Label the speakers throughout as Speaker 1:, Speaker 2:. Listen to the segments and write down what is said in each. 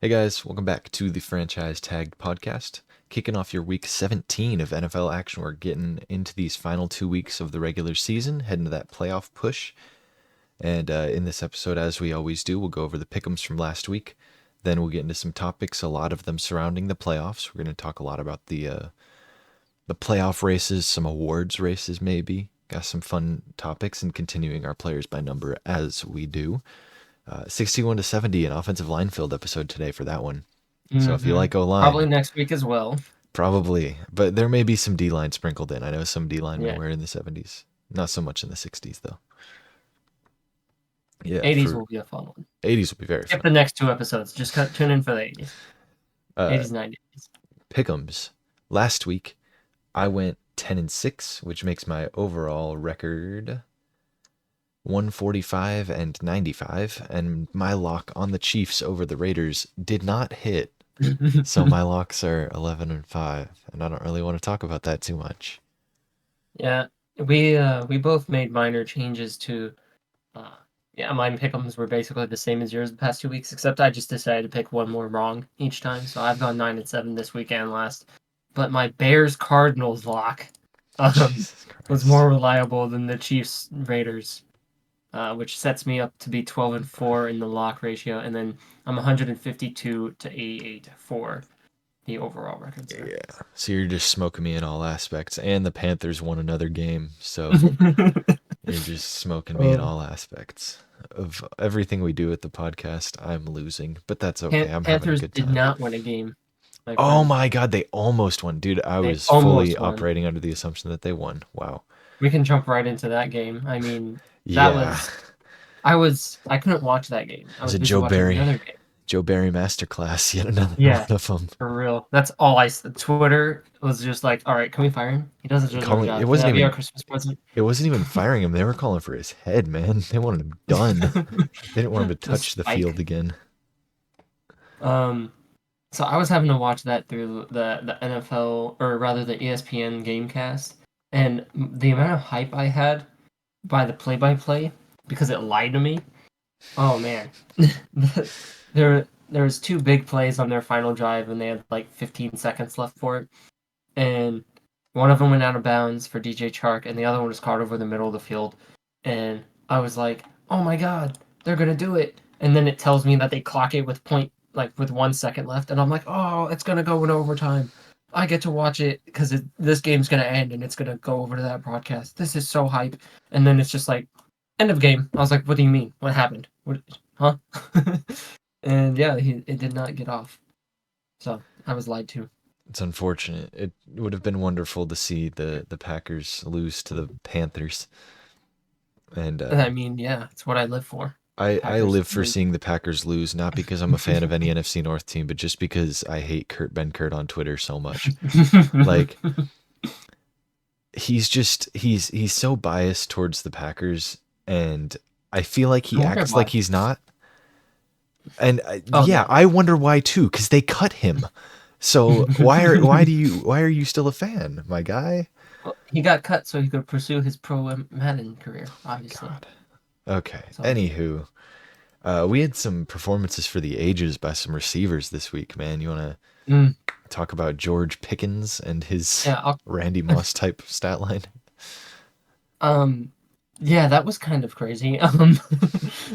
Speaker 1: Hey guys, welcome back to the Franchise Tag Podcast. Kicking off your week 17 of NFL action. We're getting into these final 2 weeks of the regular season, heading to that playoff push. And in this episode, as we always do, we'll go over the pick'ems from last week. Then we'll get into some topics, a lot of them surrounding the playoffs. We're going to talk a lot about the playoff races, some awards races maybe. Got some fun topics and continuing our players by number as we do. 61 to 70, an offensive line filled episode today for that one. So if you like
Speaker 2: Probably
Speaker 1: O-line,
Speaker 2: next week as well.
Speaker 1: probably. But there may be some D-line sprinkled in. I know some D-linemen
Speaker 2: Yeah.
Speaker 1: were in the 70s. Not so much in the 60s, though. Yeah,
Speaker 2: 80s
Speaker 1: for
Speaker 2: will be a fun one.
Speaker 1: 80s will be very
Speaker 2: Skip
Speaker 1: fun.
Speaker 2: the next two episodes. Just tune in for the 80s.
Speaker 1: Uh,
Speaker 2: 80s, 90s.
Speaker 1: Pick'ems. Last week, I went 10 and 6, which makes my overall record 145 and 95. And my lock on the Chiefs over the Raiders did not hit. So my locks are 11 and 5, and I don't really want to talk about that too much.
Speaker 2: Yeah. We both made minor changes to mine pick'ems were basically the same as yours the past 2 weeks, except I just decided to pick one more wrong each time. So I've gone 9 and 7 this week and last. But my Bears Cardinals lock
Speaker 1: Jesus
Speaker 2: was
Speaker 1: Christ.
Speaker 2: more reliable than the Chiefs Raiders. Which sets me up to be 12 and 4 in the lock ratio, and then I'm 152 to 88 for the overall records there.
Speaker 1: Yeah. So you're just smoking me in all aspects, and the Panthers won another game, so you're just smoking me in
Speaker 2: Oh.
Speaker 1: all aspects. Of everything we do at the podcast, I'm losing, but that's okay. I'm having a
Speaker 2: Panthers
Speaker 1: good
Speaker 2: did
Speaker 1: time.
Speaker 2: not win a game, my
Speaker 1: Oh
Speaker 2: friend.
Speaker 1: my God, they almost won. Dude, I
Speaker 2: They
Speaker 1: was fully
Speaker 2: almost won.
Speaker 1: operating under the assumption that they won. Wow.
Speaker 2: We can jump right into that game. I mean, that
Speaker 1: Yeah.
Speaker 2: was I couldn't watch that game.
Speaker 1: It
Speaker 2: I
Speaker 1: was
Speaker 2: was
Speaker 1: a
Speaker 2: busy watching the other game.
Speaker 1: Joe Barry masterclass, yet another one
Speaker 2: Yeah,
Speaker 1: of them.
Speaker 2: for real. That's all I said. Twitter was just like, all right, can we fire him? He does a deserve a
Speaker 1: Calling it
Speaker 2: job. Can
Speaker 1: wasn't
Speaker 2: that be our
Speaker 1: even
Speaker 2: Christmas present?
Speaker 1: it wasn't even firing him. They were calling for his head, man. They wanted him done. They didn't want him to
Speaker 2: The
Speaker 1: touch the field
Speaker 2: spike.
Speaker 1: again.
Speaker 2: Um, So I was having to watch that through the NFL, or rather the ESPN Gamecast, and the amount of hype I had by the play-by-play because it lied to me. Oh man, there was two big plays on their final drive, and they had like 15 seconds left for it, and one of them went out of bounds for DJ Chark, and the other one was caught over the middle of the field, and I was like, oh my god, they're gonna do it, and then it tells me that they clock it with with 1 second left, and I'm like, oh, it's gonna go in overtime. I get to watch it because this game's gonna end and it's gonna go over to that broadcast. This is so hype, and then it's just like end of game. I was like, what do you mean? What happened? What? Huh? And yeah, it did not get off. So I was lied to.
Speaker 1: It's unfortunate. It would have been wonderful to see the Packers lose to the Panthers. And
Speaker 2: I mean, yeah, it's what I live for.
Speaker 1: I
Speaker 2: Packers
Speaker 1: live for
Speaker 2: win.
Speaker 1: seeing the Packers lose, not because I'm a fan of any NFC North team, but just because I hate Ben Kurt on Twitter so much. Like he's so biased towards the Packers, and I feel like
Speaker 2: I
Speaker 1: he
Speaker 2: wonder
Speaker 1: acts like
Speaker 2: why.
Speaker 1: he's not. And
Speaker 2: Oh
Speaker 1: yeah,
Speaker 2: yeah.
Speaker 1: I wonder why too, because they cut him. So why are you still a fan, my guy?
Speaker 2: Well, he got cut so he could pursue his pro Madden career,
Speaker 1: My
Speaker 2: obviously.
Speaker 1: God. Okay.
Speaker 2: So
Speaker 1: Anywho, we had some performances for the ages by some receivers this week, man. You want to
Speaker 2: mm,
Speaker 1: talk about George Pickens and his
Speaker 2: yeah,
Speaker 1: Randy Moss type stat line?
Speaker 2: um, yeah, that was kind of crazy.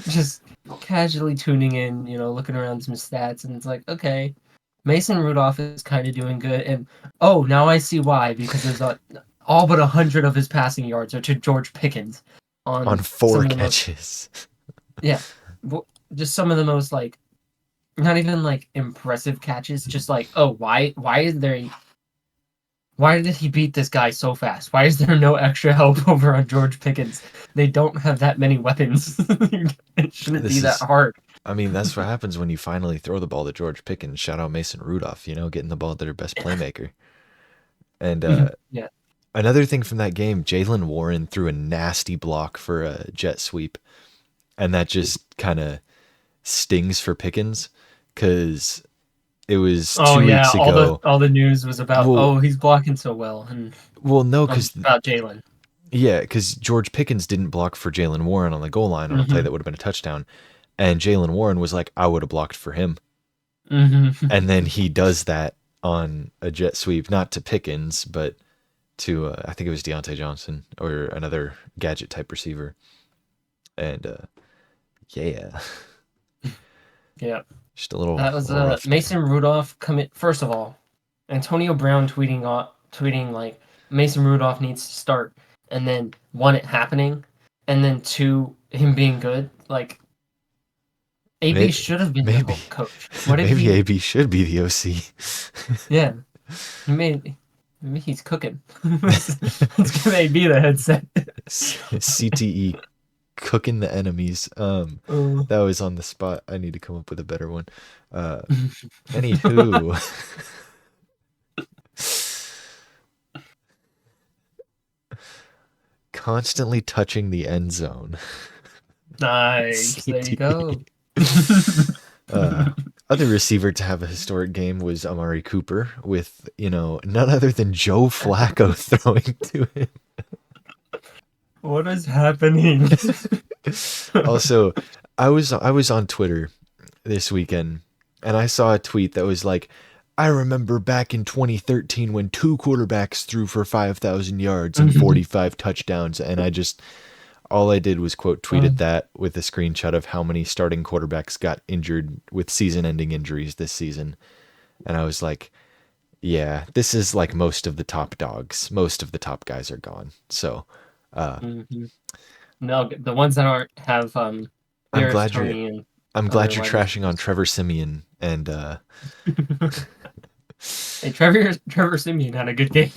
Speaker 2: Just casually tuning in, looking around some stats, and it's like, okay, Mason Rudolph is kind of doing good, and oh, now I see why because there's all but 100 of his passing yards are to George Pickens
Speaker 1: On
Speaker 2: on
Speaker 1: four
Speaker 2: some of the most,
Speaker 1: catches.
Speaker 2: yeah, just some of the most like not even like impressive catches, just like, oh, why did he beat this guy so fast? Why is there no extra help over on George Pickens? They don't have that many weapons. It shouldn't be
Speaker 1: This
Speaker 2: that
Speaker 1: is,
Speaker 2: hard.
Speaker 1: I mean, that's what happens when you finally throw the ball to George Pickens. Shout out Mason Rudolph, getting the ball to their best playmaker. And
Speaker 2: Yeah.
Speaker 1: another thing from that game, Jalen Warren threw a nasty block for a jet sweep. And that just kind of stings for Pickens because it was
Speaker 2: Oh
Speaker 1: two
Speaker 2: yeah,
Speaker 1: weeks ago.
Speaker 2: all the news was about,
Speaker 1: Well,
Speaker 2: oh, he's blocking so well, and
Speaker 1: no, because
Speaker 2: about Jalen.
Speaker 1: yeah, because George Pickens didn't block for Jalen Warren on the goal line on a play
Speaker 2: Hmm.
Speaker 1: that would have been a touchdown, and Jalen Warren was like, I would have blocked for him. And then he does that on a jet sweep, not to Pickens, but to I think it was Deontay Johnson or another gadget type receiver. And yeah,
Speaker 2: Yeah,
Speaker 1: just a little
Speaker 2: that was
Speaker 1: rough there.
Speaker 2: Mason Rudolph commit. First of all, Antonio Brown tweeting like Mason Rudolph needs to start, and then one it happening, and then two him being good. Like AB
Speaker 1: Maybe,
Speaker 2: should have been the
Speaker 1: maybe,
Speaker 2: whole coach. What did
Speaker 1: maybe
Speaker 2: he?
Speaker 1: AB should be the OC.
Speaker 2: Yeah, he made. Maybe he's cooking. Let's give AB the headset.
Speaker 1: CTE, cooking the enemies.
Speaker 2: Oh.
Speaker 1: That was on the spot. I need to come up with a better one. Uh, Anywho, constantly touching the end zone.
Speaker 2: Nice. There you
Speaker 1: CTE.
Speaker 2: go.
Speaker 1: Uh, Other receiver to have a historic game was Amari Cooper with, none other than Joe Flacco throwing to him.
Speaker 2: What is happening?
Speaker 1: Also, I was on Twitter this weekend and I saw a tweet that was like, I remember back in 2013 when two quarterbacks threw for 5,000 yards and 45 touchdowns. And all I did was quote tweeted that with a screenshot of how many starting quarterbacks got injured with season ending injuries this season. And I was like, yeah, this is like most of the top dogs. Most of the top guys are gone. So
Speaker 2: Mhm. No, the ones that aren't have
Speaker 1: I'm
Speaker 2: Darius
Speaker 1: glad you're
Speaker 2: Tony and
Speaker 1: I'm
Speaker 2: other
Speaker 1: glad you're
Speaker 2: wide
Speaker 1: trashing on
Speaker 2: receivers.
Speaker 1: Trevor Simeon and
Speaker 2: Hey, Trevor Simeon had a good game.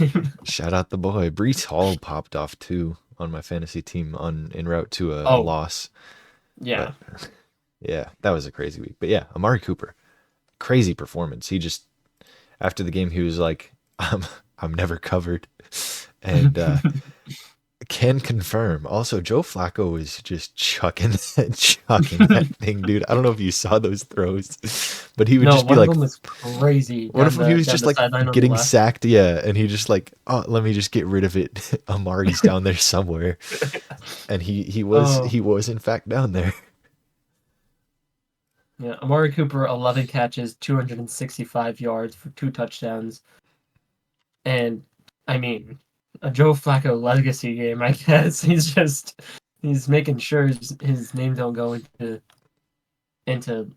Speaker 1: shout out the boy. Brees Hall popped off too on my fantasy team on en route to a
Speaker 2: Oh,
Speaker 1: loss. But
Speaker 2: yeah.
Speaker 1: yeah, that was a crazy week. But yeah, Amari Cooper, crazy performance. He just after the game he was like, I'm never covered. And can confirm. Also, Joe Flacco was just chucking that thing, dude. I don't know if you saw those throws, but he would
Speaker 2: No,
Speaker 1: just be
Speaker 2: one of
Speaker 1: like,
Speaker 2: them was crazy
Speaker 1: what if he was
Speaker 2: down
Speaker 1: just
Speaker 2: the
Speaker 1: like
Speaker 2: sideline on the
Speaker 1: getting
Speaker 2: left.
Speaker 1: sacked? Yeah, and he just like, oh, let me just get rid of it. Amari's down there somewhere, and he was
Speaker 2: Oh,
Speaker 1: he was in fact down there.
Speaker 2: yeah. Amari Cooper, 11 catches, 265 yards for 2 touchdowns. And I mean, a Joe Flacco legacy game, I guess. He's making sure his name don't go into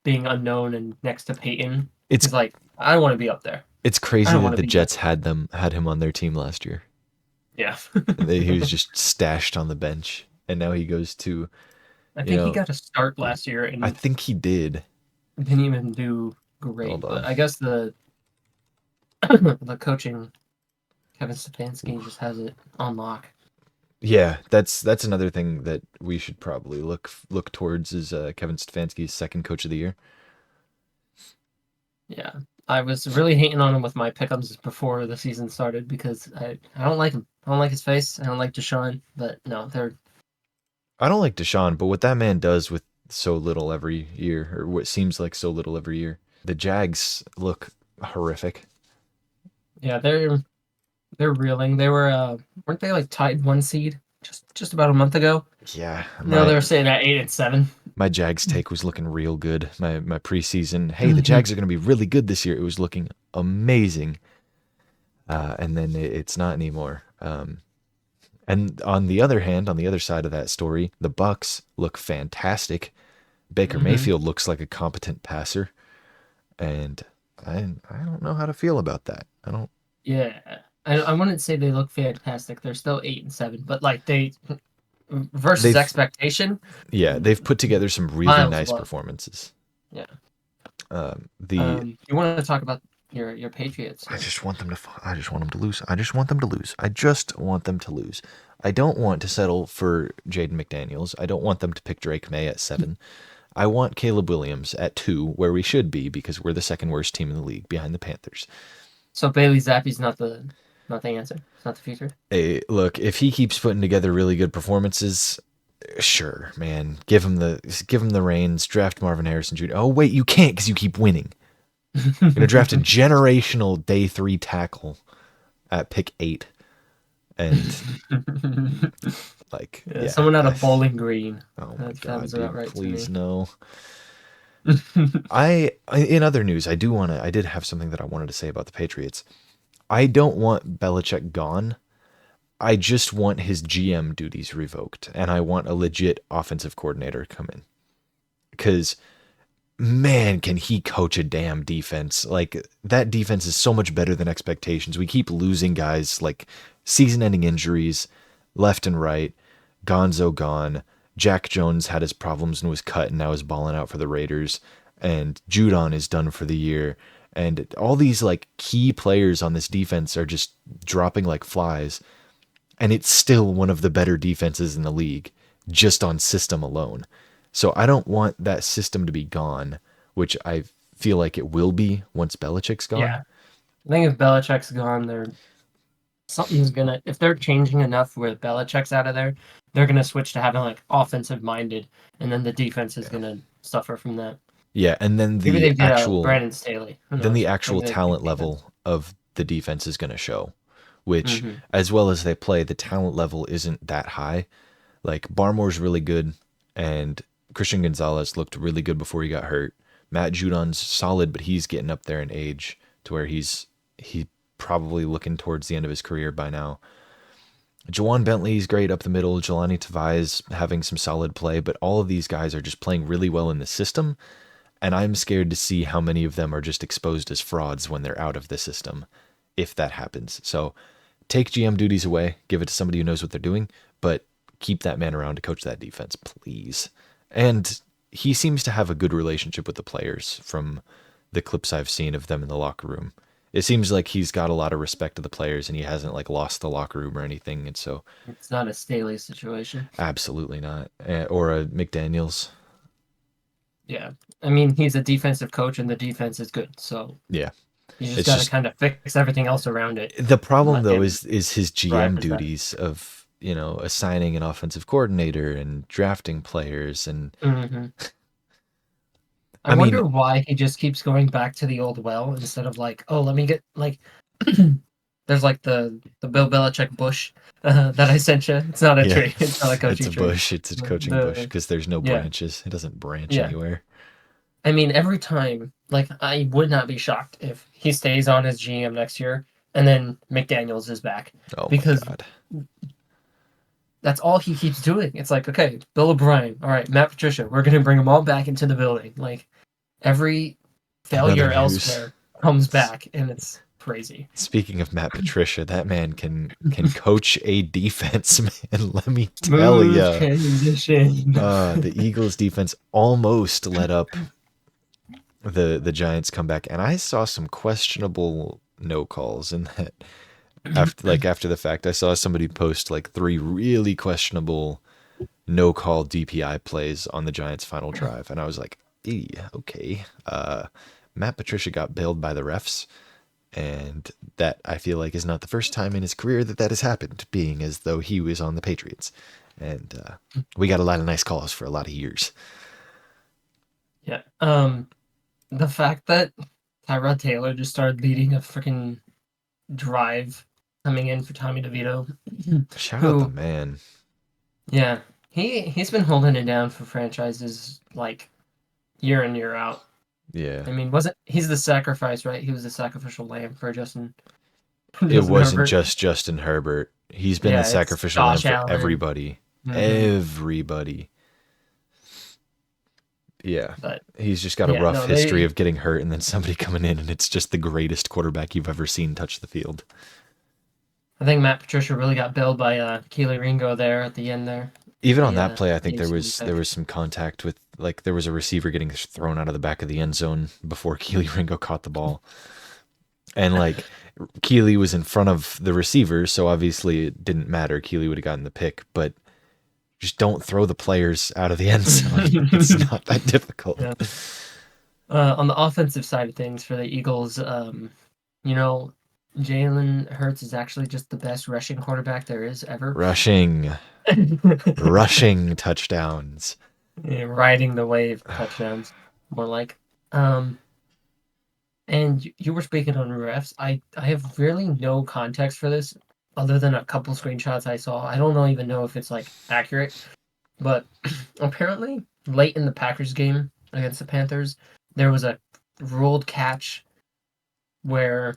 Speaker 2: being unknown and next to Peyton.
Speaker 1: It's
Speaker 2: He's like, I want to be up there.
Speaker 1: it's
Speaker 2: I
Speaker 1: crazy
Speaker 2: don't
Speaker 1: that
Speaker 2: want to
Speaker 1: the
Speaker 2: be that
Speaker 1: Jets
Speaker 2: guy.
Speaker 1: had him on their team last year.
Speaker 2: Yeah.
Speaker 1: He was just stashed on the bench, and now he goes to,
Speaker 2: I
Speaker 1: you
Speaker 2: think he
Speaker 1: know,
Speaker 2: got a start last year
Speaker 1: I
Speaker 2: and
Speaker 1: think he did.
Speaker 2: didn't even do
Speaker 1: Hold
Speaker 2: great. But
Speaker 1: on.
Speaker 2: I guess the the coaching Kevin Stefanski just has it on lock.
Speaker 1: Yeah, that's another thing that we should probably look towards is Kevin Stefanski's second coach of the year.
Speaker 2: Yeah. I was really hating on him with my pick'ems before the season started because I don't like him. I don't like his face. I don't like Deshaun. But no, they're
Speaker 1: I don't like Deshaun, but what that man does with so little every year, or what seems like so little every year, the Jags look horrific.
Speaker 2: yeah, they're reeling. They were weren't they like tied 1 seed just about a month ago?
Speaker 1: Yeah,
Speaker 2: No, they're sitting at 8-7.
Speaker 1: my Jags take was looking real good. My preseason, hey, the Jags are going to be really good this year. It was looking amazing, and then it's not anymore. And on the other hand, on the other side of that story, the Bucks look fantastic. Baker Mayfield looks like a competent passer, and I don't know how to feel about that. I don't.
Speaker 2: Yeah, I wouldn't say they look fantastic. They're still 8-7, but like they versus
Speaker 1: They've
Speaker 2: expectation,
Speaker 1: they've put together some really
Speaker 2: miles
Speaker 1: nice
Speaker 2: above.
Speaker 1: performances.
Speaker 2: Yeah.
Speaker 1: The
Speaker 2: You want to talk about your Patriots?
Speaker 1: I just want them to. I just want them to lose. I just want them to lose. I just want them to lose. I don't want to settle for Jaden McDaniels. I don't want them to pick Drake May at 7. I want Caleb Williams at 2, where we should be because we're the second worst team in the league behind the Panthers.
Speaker 2: So Bailey Zappi's not the answer. It's not the future.
Speaker 1: Hey, look, if he keeps putting together really good performances, sure, man, give him the reins. Draft Marvin Harrison Jr. Oh wait, you can't because you keep winning. You're gonna draft a generational day 3 tackle at pick 8, and like,
Speaker 2: Yeah,
Speaker 1: yeah.
Speaker 2: someone out of Bowling Green.
Speaker 1: Oh my
Speaker 2: That
Speaker 1: god,
Speaker 2: sounds about
Speaker 1: dude,
Speaker 2: right to
Speaker 1: please
Speaker 2: me.
Speaker 1: no. In other news, I did have something that I wanted to say about the Patriots. I don't want Belichick gone. I just want his GM duties revoked, and I want a legit offensive coordinator to come in. Because man, can he coach a damn defense? Like that defense is so much better than expectations. We keep losing guys like season-ending injuries left and right. Gonzo gone. Jack Jones had his problems and was cut and now is balling out for the Raiders. And Judon is done for the year. And all these like key players on this defense are just dropping like flies. And it's still one of the better defenses in the league just on system alone. So I don't want that system to be gone, which I feel like it will be once Belichick's gone.
Speaker 2: Yeah, I think if Belichick's gone, something's gonna. If they're changing enough with Belichick's out of there, they're gonna switch to having like offensive minded, and then the defense is gonna suffer from that.
Speaker 1: Yeah, and
Speaker 2: Maybe they get Brandon Staley. Who
Speaker 1: the
Speaker 2: knows?
Speaker 1: actual
Speaker 2: Maybe they change
Speaker 1: talent
Speaker 2: defense.
Speaker 1: level of the defense is going to show, which
Speaker 2: Mm-hmm.
Speaker 1: as well as they play, the talent level isn't that high. Like Barmore's really good, and Christian Gonzalez looked really good before he got hurt. Matt Judon's solid, but he's getting up there in age to where he probably looking towards the end of his career by now. Jawan Bentley's great up the middle. Jelani Tavai's having some solid play, but all of these guys are just playing really well in the system. And I'm scared to see how many of them are just exposed as frauds when they're out of the system, if that happens. So take GM duties away, give it to somebody who knows what they're doing, but keep that man around to coach that defense, please. And he seems to have a good relationship with the players from the clips I've seen of them in the locker room. It seems like he's got a lot of respect to the players and he hasn't like lost the locker room or anything. And so
Speaker 2: It's not a Staley situation.
Speaker 1: absolutely not. Or a McDaniels.
Speaker 2: Yeah, I mean he's a defensive coach, and the defense is good, so
Speaker 1: Yeah.
Speaker 2: you just
Speaker 1: It's
Speaker 2: got to
Speaker 1: just
Speaker 2: kind of fix everything else around it.
Speaker 1: the
Speaker 2: And
Speaker 1: problem
Speaker 2: let
Speaker 1: though
Speaker 2: him
Speaker 1: is his
Speaker 2: thrive
Speaker 1: GM
Speaker 2: as that.
Speaker 1: duties of, you know, assigning an offensive coordinator and drafting players and
Speaker 2: Mm-hmm. I
Speaker 1: I mean,
Speaker 2: wonder why he just keeps going back to the old well instead of like, oh, let me get like. There's like the Bill Belichick bush that I sent you. It's not a
Speaker 1: yeah,
Speaker 2: tree. It's not a
Speaker 1: it's
Speaker 2: coaching
Speaker 1: a
Speaker 2: tree.
Speaker 1: bush, it's a coaching bush
Speaker 2: The
Speaker 1: because there's no
Speaker 2: yeah,
Speaker 1: branches. It doesn't branch
Speaker 2: yeah.
Speaker 1: anywhere.
Speaker 2: I mean, every time, like, I would not be shocked if he stays on as GM next year, and then McDaniel's is back,
Speaker 1: Oh my
Speaker 2: because
Speaker 1: god.
Speaker 2: that's all he keeps doing. It's like, okay, Bill O'Brien, all right, Matt Patricia, we're gonna bring them all back into the building. Like every
Speaker 1: In other
Speaker 2: failure
Speaker 1: news,
Speaker 2: elsewhere comes back, and it's crazy.
Speaker 1: speaking of Matt Patricia, that man can coach a defense, man. Let me tell
Speaker 2: Move
Speaker 1: ya.
Speaker 2: transition.
Speaker 1: The Eagles defense almost let up the Giants comeback, and I saw some questionable no calls in that. After the fact, I saw somebody post like three really questionable no call DPI plays on the Giants' final drive, and I was like, okay. Matt Patricia got bailed by the refs, and that I feel like is not the first time in his career that has happened, being as though he was on the Patriots, and we got a lot of nice calls for a lot of years.
Speaker 2: Yeah. The fact that Tyrod Taylor just started leading a freaking drive coming in for Tommy DeVito,
Speaker 1: Shout out the
Speaker 2: who,
Speaker 1: man.
Speaker 2: yeah, he's been holding it down for franchises like year in year out.
Speaker 1: Yeah.
Speaker 2: I mean, wasn't he's the sacrifice, right? He was the sacrificial lamb for Justin
Speaker 1: It
Speaker 2: Justin
Speaker 1: wasn't
Speaker 2: Herbert.
Speaker 1: just Justin Herbert. He's been the
Speaker 2: Yeah, it's
Speaker 1: sacrificial lamb
Speaker 2: Josh
Speaker 1: for
Speaker 2: Allen.
Speaker 1: everybody.
Speaker 2: Hmm.
Speaker 1: Everybody. Yeah.
Speaker 2: But
Speaker 1: He's just got a
Speaker 2: yeah,
Speaker 1: rough
Speaker 2: no,
Speaker 1: history
Speaker 2: they.
Speaker 1: of getting hurt and then somebody coming in and it's just the greatest quarterback you've ever seen touch the field.
Speaker 2: I think Matt Patricia really got billed by Keely Ringo there at the end there.
Speaker 1: Even on
Speaker 2: The
Speaker 1: that play, I think
Speaker 2: game setting
Speaker 1: there
Speaker 2: pick.
Speaker 1: was some contact with like there was a receiver getting thrown out of the back of the end zone before Keely Ringo caught the ball. And like Keely was in front of the receiver, so obviously it didn't matter. Keely would have gotten the pick, but just don't throw the players out of the end zone. It's not that difficult.
Speaker 2: Yeah. On the offensive side of things for the Eagles, you know, Jalen Hurts is actually just the best rushing quarterback there is ever.
Speaker 1: Rushing, rushing touchdowns.
Speaker 2: Yeah, riding the wave touchdowns, more like. Um, and you were speaking on refs. I have really no context for this other than a couple screenshots I saw. I don't even know if it's like accurate, but apparently late in the Packers game. against the Panthers. There was a ruled catch where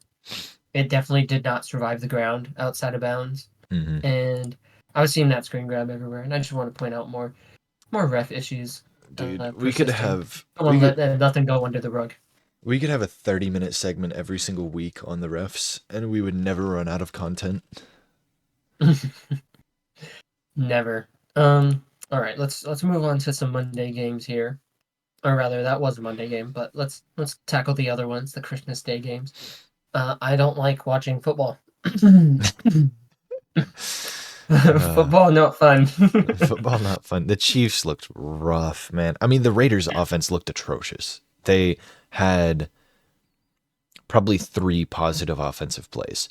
Speaker 2: it definitely did not survive the ground outside of bounds,
Speaker 1: Hmm.
Speaker 2: and I was seeing that screen grab everywhere. And I just want to point out more ref issues
Speaker 1: Dude,
Speaker 2: persisting. Don't want to let nothing go under the rug.
Speaker 1: we could have a 30-minute segment every single week on the refs, and we would never run out of content.
Speaker 2: Never. All right, let's move on to some Monday games here. Or rather, that was a Monday game, but let's tackle the other ones, the Christmas Day games. I don't like watching football.
Speaker 1: Uh,
Speaker 2: Football not fun.
Speaker 1: Football not fun. The Chiefs looked rough, man. I mean, the Raiders' offense looked atrocious. They had probably 3 positive offensive plays,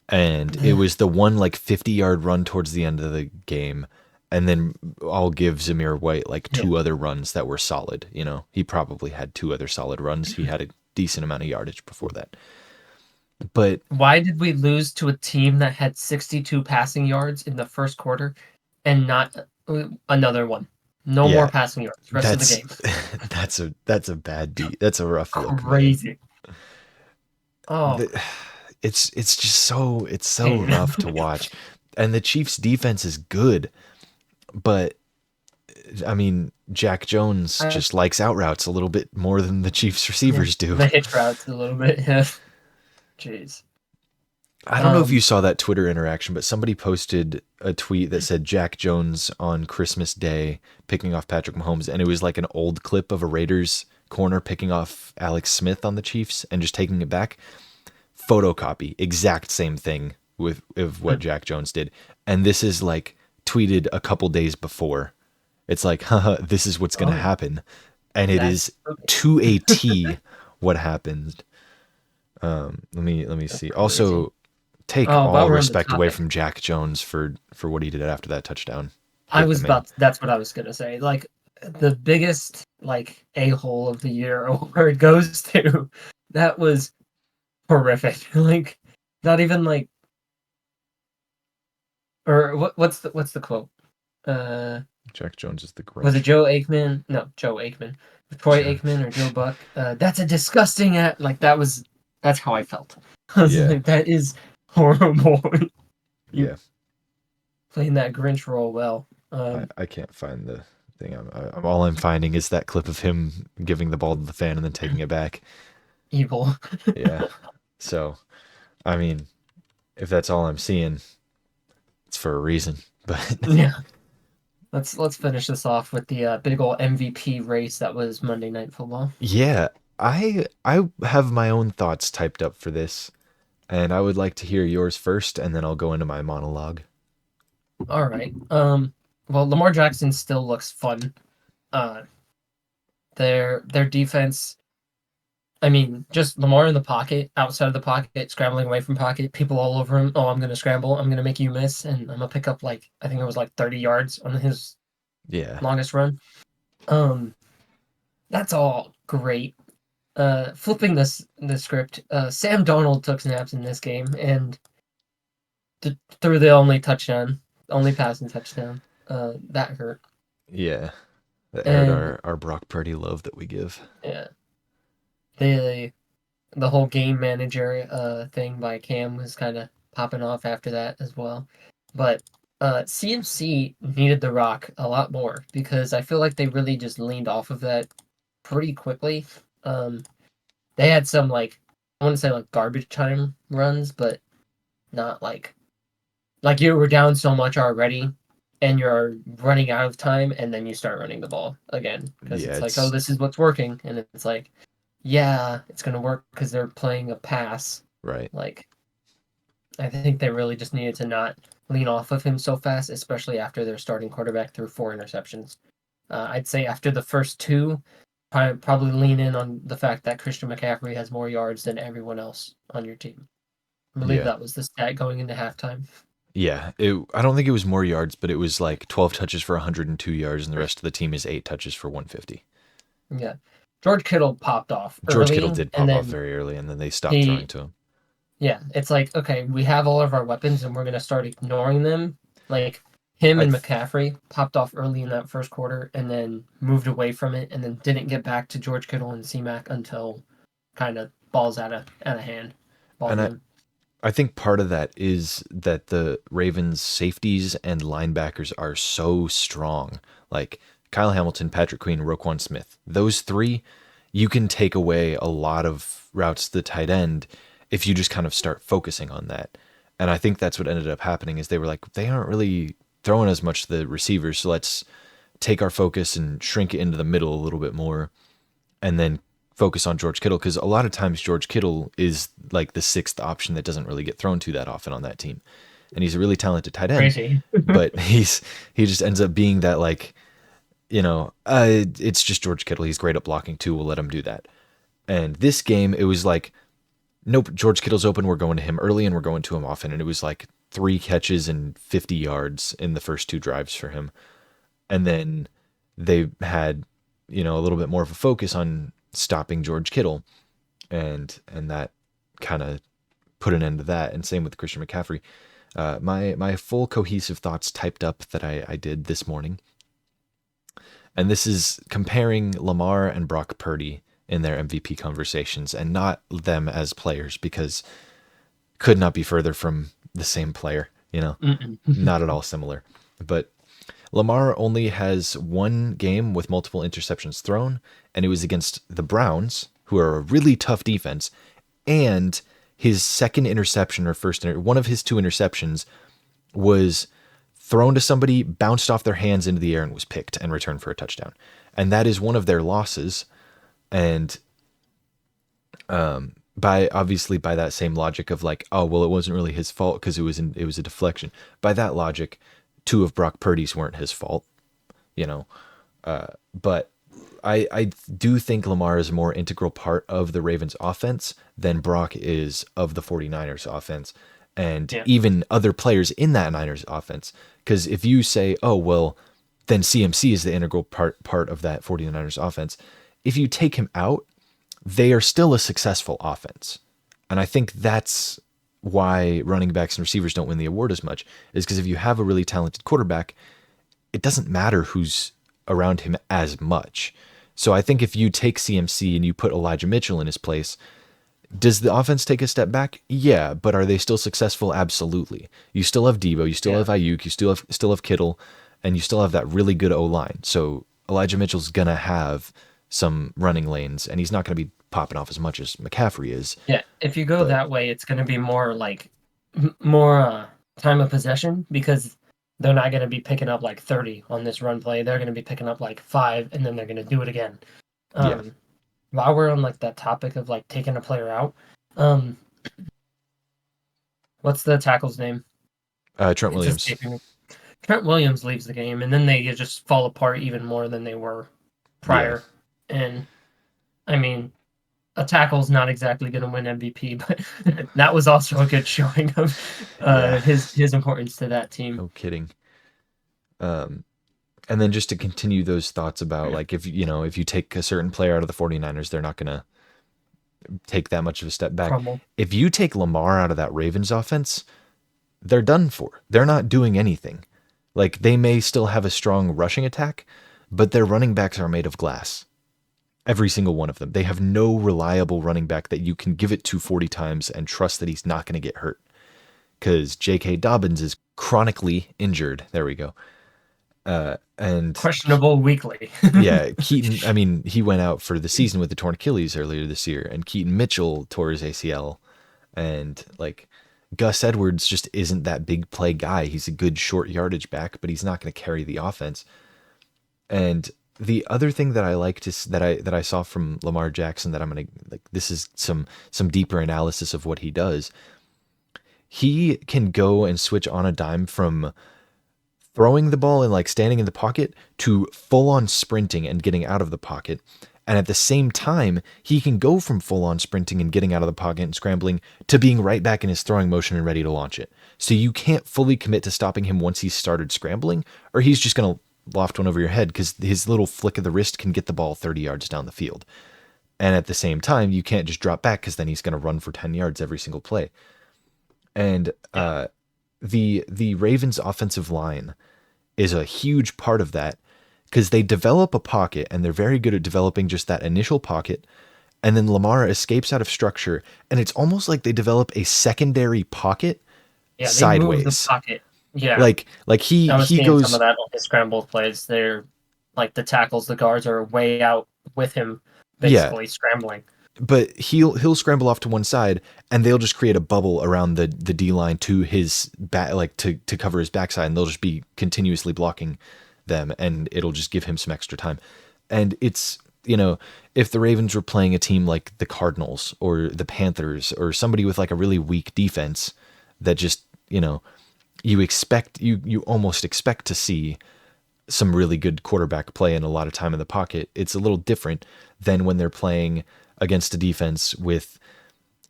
Speaker 1: and it was the one like 50-yard run towards the end of the game, and then I'll give Zamir White like
Speaker 2: Yeah.
Speaker 1: 2 other runs that were solid. He probably had 2 other solid runs. He had a decent amount of yardage before that. But
Speaker 2: Why did we lose to a team that had 62 passing yards in the first quarter and not another one? No more
Speaker 1: yeah,
Speaker 2: passing yards. Rest of the
Speaker 1: that's
Speaker 2: game.
Speaker 1: that's a bad beat. That's a rough look, man.
Speaker 2: Crazy. Oh,
Speaker 1: The, it's just so
Speaker 2: pain.
Speaker 1: rough to watch. And the Chiefs defense is good, but I mean, Jack Jones just likes out routes a little bit more than the Chiefs receivers do.
Speaker 2: The hitch routes a little bit. Yeah. Jeez.
Speaker 1: I don't know if you saw that Twitter interaction, but somebody posted a tweet that said Jack Jones on Christmas Day picking off Patrick Mahomes, and it was like an old clip of a Raiders corner picking off Alex Smith on the Chiefs and just taking it back. Photocopy, exact same thing with what Jack Jones did. And this is like tweeted a couple days before. It's like, haha, this is what's going to happen. And it is to a T what happened. Let me see. Also, take
Speaker 2: while
Speaker 1: all
Speaker 2: we're on the
Speaker 1: respect away
Speaker 2: topic,
Speaker 1: from Jack Jones for what he did after that touchdown.
Speaker 2: that's what I was gonna say. Like the biggest like a-hole of the year award goes to that was horrific. Like not even like or what's the quote?
Speaker 1: Jack Jones is the
Speaker 2: Was it
Speaker 1: Grinch.
Speaker 2: Joe Aikman? No, Joe Aikman. Troy Aikman or Joe Buck. That's a disgusting act. Like that's how I felt. I was
Speaker 1: Yeah.
Speaker 2: like, that is horrible. You
Speaker 1: Yeah.
Speaker 2: playing that Grinch role well.
Speaker 1: I can't find the thing. All I'm finding is that clip of him giving the ball to the fan and then taking it back.
Speaker 2: Evil.
Speaker 1: Yeah. So, I mean, if that's all I'm seeing, it's for a reason. But
Speaker 2: Yeah. Let's finish this off with the big ol' MVP race that was Monday Night Football.
Speaker 1: yeah, I have my own thoughts typed up for this, and I would like to hear yours first, and then I'll go into my monologue.
Speaker 2: All right. Well, Lamar Jackson still looks fun. Uh, their defense. I mean, just Lamar in the pocket, outside of the pocket, scrambling away from pocket, people all over him. Oh, I'm gonna scramble. I'm gonna make you miss, and I'm gonna pick up like I think it was like 30 yards on his
Speaker 1: Yeah.
Speaker 2: longest run. That's all great. Flipping the script, Sam Donald took snaps in this game and threw the only passing touchdown. That hurt.
Speaker 1: Yeah. That aired
Speaker 2: And
Speaker 1: our Brock Purdy love that we give.
Speaker 2: yeah, the the whole game manager thing by Cam was kind of popping off after that as well. But CMC needed the rock a lot more because I feel like they really just leaned off of that pretty quickly. They had some like I want to say like garbage time runs, but not like you were down so much already and you're running out of time and then you start running the ball again because
Speaker 1: Yeah,
Speaker 2: it's like, oh, this is what's working, and it's like, yeah, it's gonna work because they're playing a pass.
Speaker 1: right.
Speaker 2: Like I think they really just needed to not lean off of him so fast, especially after their starting quarterback threw 4 interceptions. I'd say after the first two, probably lean in on the fact that Christian McCaffrey has more yards than everyone else on your team. I believe
Speaker 1: Yeah.
Speaker 2: that was the stat going into halftime.
Speaker 1: Yeah. I don't think it was more yards, but it was like 12 touches for 102 yards, and the rest of the team is 8 touches for 150.
Speaker 2: Yeah. George Kittle popped off
Speaker 1: George Kittle
Speaker 2: early,
Speaker 1: did
Speaker 2: and
Speaker 1: pop off
Speaker 2: then
Speaker 1: very early, and then they stopped throwing
Speaker 2: he,
Speaker 1: to him.
Speaker 2: yeah, it's like, okay, we have all of our weapons, and we're gonna start ignoring them. Like him
Speaker 1: I
Speaker 2: and
Speaker 1: th-
Speaker 2: McCaffrey popped off early in that first quarter and then moved away from it and then didn't get back to George Kittle and C-Mac until kind of balls out of hand, ball
Speaker 1: and
Speaker 2: game.
Speaker 1: I think part of that is that the Ravens safeties and linebackers are so strong. Like Kyle Hamilton, Patrick Queen, Roquan Smith. Those three, you can take away a lot of routes to the tight end if you just kind of start focusing on that. And I think that's what ended up happening is they were like, they aren't really throwing as much to the receivers, so let's take our focus and shrink it into the middle a little bit more and then focus on George Kittle because a lot of times George Kittle is like the sixth option that doesn't really get thrown to that often on that team. And he's a really talented tight end,
Speaker 2: Crazy.
Speaker 1: but he just ends up being that like, it's just George Kittle. He's great at blocking too. We'll let him do that. And this game, it was like, nope, George Kittle's open. We're going to him early and we're going to him often. And it was like 3 catches and 50 yards in the first 2 drives for him. And then they had, a little bit more of a focus on stopping George Kittle. And that kind of put an end to that. And same with Christian McCaffrey. My full cohesive thoughts typed up that I did this morning. And this is comparing Lamar and Brock Purdy in their MVP conversations and not them as players because could not be further from the same player, not at all similar. But Lamar only has 1 game with multiple interceptions thrown, and it was against the Browns, who are a really tough defense, and his second interception or one of his 2 interceptions was thrown to somebody, bounced off their hands into the air and was picked and returned for a touchdown. And that is one of their losses. And by that same logic of like, oh, well, it wasn't really his fault because it was a deflection. By that logic, 2 of Brock Purdy's weren't his fault, but I do think Lamar is a more integral part of the Ravens offense than Brock is of the 49ers offense and
Speaker 2: Yeah.
Speaker 1: even other players in that Niners offense. Because if you say, oh, well, then CMC is the integral part of that 49ers offense, if you take him out, they are still a successful offense. And I think that's why running backs and receivers don't win the award as much, is because if you have a really talented quarterback, it doesn't matter who's around him as much. So I think if you take CMC and you put Elijah Mitchell in his place, does the offense take a step back? Yeah, but are they still successful? Absolutely. You still have Debo, you still have Ayuk, you still have Kittle, and you still have that really good O-line. So Elijah Mitchell's gonna have some running lanes, and he's not gonna be popping off as much as McCaffrey is.
Speaker 2: Yeah, if you go that way, it's going to be more like more time of possession because they're not going to be picking up like 30 on this run play. They're going to be picking up like 5, and then they're going to do it again.
Speaker 1: Yeah.
Speaker 2: While we're on like that topic of like taking a player out, what's the tackle's name?
Speaker 1: Trent Williams.
Speaker 2: Trent Williams leaves the game, and then they just fall apart even more than they were prior. Yeah. And I mean, a tackle's not exactly going to win MVP, but that was also a good showing of his importance to that team.
Speaker 1: No kidding. And then just to continue those thoughts about like if you take a certain player out of the 49ers, they're not going to take that much of a step back.
Speaker 2: Crumble.
Speaker 1: If you take Lamar out of that Ravens offense, they're done for. They're not doing anything. Like they may still have a strong rushing attack, but their running backs are made of glass. Every single one of them. They have no reliable running back that you can give it to 40 times and trust that he's not going to get hurt. Because J.K. Dobbins is chronically injured. There we go. And
Speaker 2: questionable weekly.
Speaker 1: Yeah, Keaton, I mean, he went out for the season with the torn Achilles earlier this year, and Keaton Mitchell tore his ACL. And like Gus Edwards just isn't that big play guy. He's a good short yardage back, but he's not going to carry the offense. And the other thing that I like that I saw from Lamar Jackson that I'm going to like, this is some deeper analysis of what he does. He can go and switch on a dime from throwing the ball and like standing in the pocket to full on sprinting and getting out of the pocket. And at the same time, he can go from full on sprinting and getting out of the pocket and scrambling to being right back in his throwing motion and ready to launch it. So you can't fully commit to stopping him once he's started scrambling, or he's just going to loft one over your head because his little flick of the wrist can get the ball 30 yards down the field. And at the same time, you can't just drop back because then he's going to run for 10 yards every single play. And the Ravens offensive line is a huge part of that because they develop a pocket and they're very good at developing just that initial pocket. And then Lamar escapes out of structure, and it's almost like they develop a secondary pocket
Speaker 2: Yeah, they move the
Speaker 1: sideways.
Speaker 2: pocket. Yeah,
Speaker 1: Like
Speaker 2: I was
Speaker 1: he
Speaker 2: seeing some of
Speaker 1: goes
Speaker 2: that on his scramble plays. They're like the tackles, the guards are way out with him,
Speaker 1: yeah,
Speaker 2: basically scrambling.
Speaker 1: but he'll scramble off to one side and they'll just create a bubble around the D line to his back, like to cover his backside, and they'll just be continuously blocking them, and it'll just give him some extra time. And it's, if the Ravens were playing a team like the Cardinals or the Panthers or somebody with like a really weak defense that just, you almost expect to see some really good quarterback play and a lot of time in the pocket. It's a little different than when they're playing against a defense with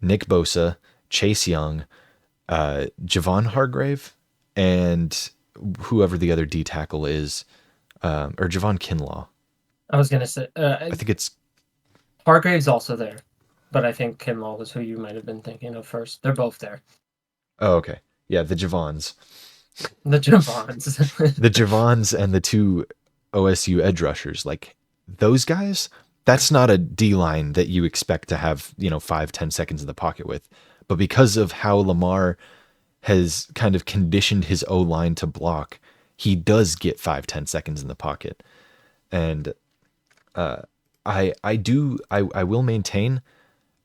Speaker 1: Nick Bosa, Chase Young, Javon Hargrave, and whoever the other D tackle is, or Javon Kinlaw.
Speaker 2: I was gonna say
Speaker 1: I think it's.
Speaker 2: Hargrave's also there, but I think Kinlaw was who you might have been thinking of first. They're both there.
Speaker 1: Oh, okay. Yeah, the Javons.
Speaker 2: The Javons.
Speaker 1: The Javons and the two OSU edge rushers. Like, those guys, that's not a D line that you expect to have, 5-10 seconds in the pocket with. But because of how Lamar has kind of conditioned his O line to block, he does get 5-10 seconds in the pocket. And I will maintain,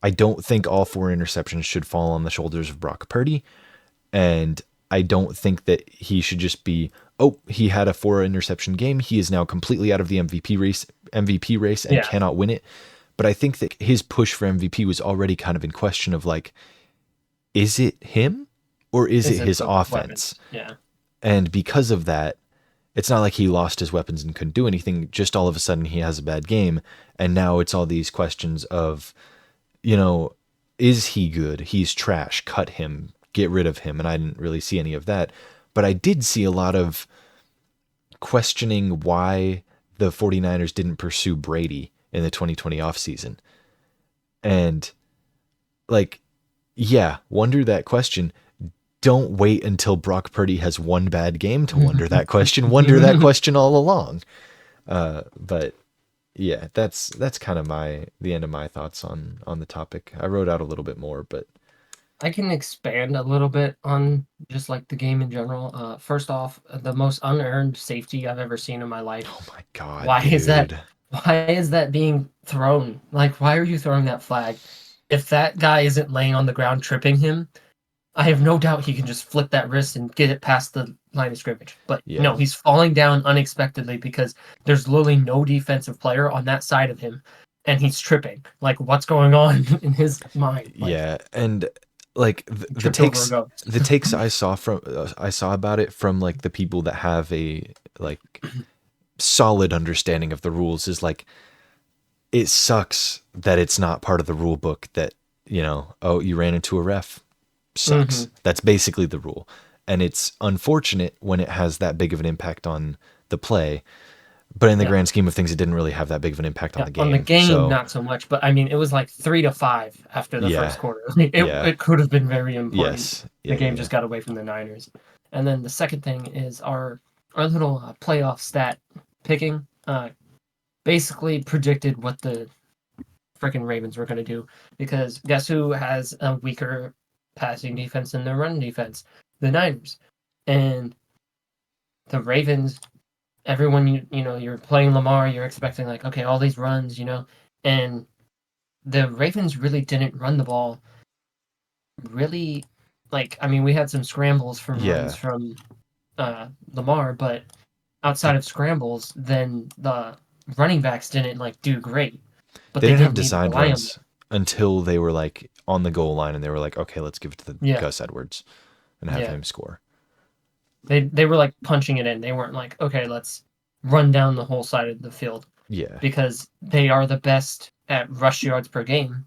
Speaker 1: I don't think all 4 interceptions should fall on the shoulders of Brock Purdy. And I don't think that he should just be, oh, he had a 4 interception game, he is now completely out of the MVP race and
Speaker 2: Yeah,
Speaker 1: cannot win it. But I think that his push for MVP was already kind of in question of like, is it him or is
Speaker 2: is
Speaker 1: it
Speaker 2: it
Speaker 1: his
Speaker 2: the
Speaker 1: offense?
Speaker 2: weapons? Yeah,
Speaker 1: And because of that, it's not like he lost his weapons and couldn't do anything. Just all of a sudden he has a bad game. And now it's all these questions of, is he good? He's trash. Cut him. Get rid of him. And I didn't really see any of that. But I did see a lot of questioning why the 49ers didn't pursue Brady in the 2020 offseason. And like, yeah, wonder that question. Don't wait until Brock Purdy has one bad game to wonder that question. Wonder that question all along. But yeah, that's kind of the end of my thoughts on the topic. I wrote out a little bit more, but
Speaker 2: I can expand a little bit on just like the game in general. First off, the most unearned safety I've ever seen in my life.
Speaker 1: oh my god,
Speaker 2: Why is that?
Speaker 1: dude.
Speaker 2: Why is that being thrown? Like, why are you throwing that flag? If that guy isn't laying on the ground tripping him, I have no doubt he can just flip that wrist and get it past the line of scrimmage. But
Speaker 1: Yeah.
Speaker 2: no, he's falling down unexpectedly because there's literally no defensive player on that side of him, and he's tripping. Like, what's going on in his mind? Like,
Speaker 1: Yeah, and like
Speaker 2: he tripped over a ghost.
Speaker 1: the takes I saw about it from like the people that have a like solid understanding of the rules is like, it sucks that it's not part of the rule book that, oh, you ran into a ref. Sucks.
Speaker 2: Mm-hmm.
Speaker 1: That's basically the rule. And it's unfortunate when it has that big of an impact on the play. But in the
Speaker 2: Yeah.
Speaker 1: grand scheme of things, it didn't really have that big of an impact on
Speaker 2: Yeah,
Speaker 1: the
Speaker 2: on the
Speaker 1: game.
Speaker 2: game,
Speaker 1: So,
Speaker 2: not so much, but I mean, it was like 3-5 after the
Speaker 1: yeah.
Speaker 2: first quarter. It
Speaker 1: Yeah.
Speaker 2: it could have been very important.
Speaker 1: Yes.
Speaker 2: The
Speaker 1: Yeah. Yeah.
Speaker 2: game
Speaker 1: Yeah.
Speaker 2: just got away from the Niners. And then the second thing is our little playoff stat picking. Basically predicted what the freaking Ravens were going to do because guess who has a weaker passing defense than their run defense? The Niners. And the Ravens, everyone you're playing Lamar, you're expecting like, okay, all these runs, and the Ravens really didn't run the ball really. Like, I mean, we had some scrambles from runs
Speaker 1: Yeah.
Speaker 2: from Lamar, but outside of scrambles, then the running backs didn't like do great, but
Speaker 1: They
Speaker 2: they
Speaker 1: didn't have
Speaker 2: didn't need to
Speaker 1: designed
Speaker 2: rely on them.
Speaker 1: runs until they were like on the goal line and they were like, okay, let's give it to the
Speaker 2: Yeah,
Speaker 1: Gus Edwards and have
Speaker 2: yeah.
Speaker 1: him score.
Speaker 2: They were like punching it in. They weren't like, okay, let's run down the whole side of the field
Speaker 1: Yeah.
Speaker 2: because they are the best at rush yards per game,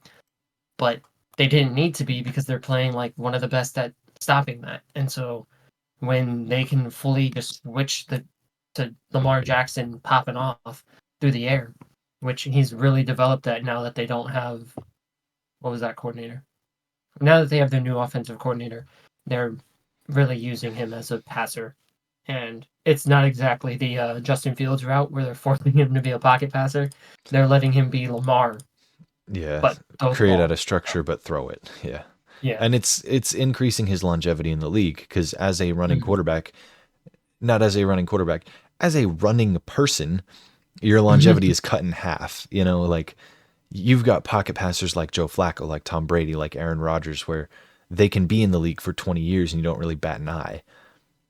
Speaker 2: but they didn't need to be because they're playing like one of the best at stopping that. And so when they can fully just switch to Lamar Jackson popping off through the air, which he's really developed that now that they don't have what was that coordinator? Now that they have their new offensive coordinator, they're really using him as a passer and it's not exactly the Justin Fields route where they're forcing him to be a pocket passer. They're letting him be Lamar,
Speaker 1: Yeah,
Speaker 2: but throw the
Speaker 1: create out
Speaker 2: ball.
Speaker 1: a structure but throw it. Yeah.
Speaker 2: Yeah.
Speaker 1: And it's increasing his longevity in the league because as a running
Speaker 2: Mhm.
Speaker 1: quarterback, not as a running quarterback, as a running person, your longevity is cut in half. You know, like you've got pocket passers like Joe Flacco, like Tom Brady, like Aaron Rodgers, where they can be in the league for 20 years and you don't really bat an eye.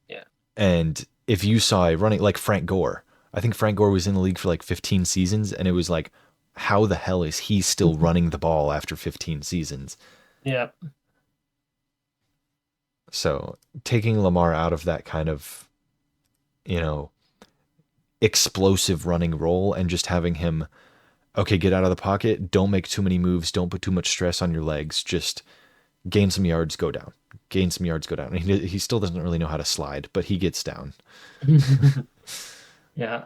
Speaker 2: Yeah.
Speaker 1: And if you saw a running like Frank Gore, I think Frank Gore was in the league for like 15 seasons, and it was like, how the hell is he still running the ball after 15 seasons?
Speaker 2: Yeah.
Speaker 1: So taking Lamar out of that kind of, you know, explosive running role and just having him, okay, get out of the pocket, don't make too many moves, don't put too much stress on your legs, just gain some yards, go down. Gain some yards, go down. And he still doesn't really know how to slide, but he gets down.
Speaker 2: Yeah.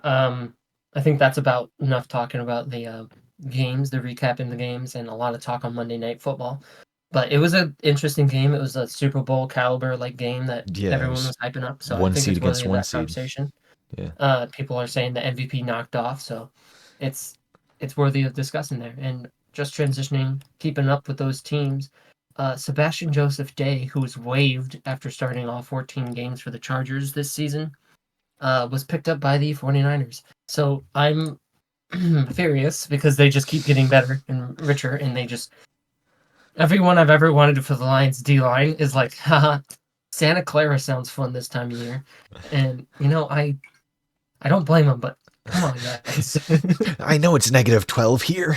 Speaker 2: I think that's about enough talking about the games, the recap in the games, and a lot of talk on Monday Night Football. But it was an interesting game. It was a Super Bowl caliber like game that
Speaker 1: Yeah, it
Speaker 2: everyone
Speaker 1: was
Speaker 2: was hyping up. So I
Speaker 1: one
Speaker 2: think
Speaker 1: seed
Speaker 2: it's
Speaker 1: against
Speaker 2: worthy of
Speaker 1: one
Speaker 2: that
Speaker 1: seed.
Speaker 2: conversation.
Speaker 1: Yeah.
Speaker 2: People are saying the MVP knocked off, so it's it's worthy of discussing there. And just transitioning, keeping up with those teams. Sebastian Joseph Day, who was waived after starting all 14 games for the Chargers this season, was picked up by the 49ers. So I'm furious because they just keep getting better and richer, and they just everyone I've ever wanted for the Lions D line is like, haha, Santa Clara sounds fun this time of year, and I don't blame them, but come on, guys.
Speaker 1: I know it's -12 here.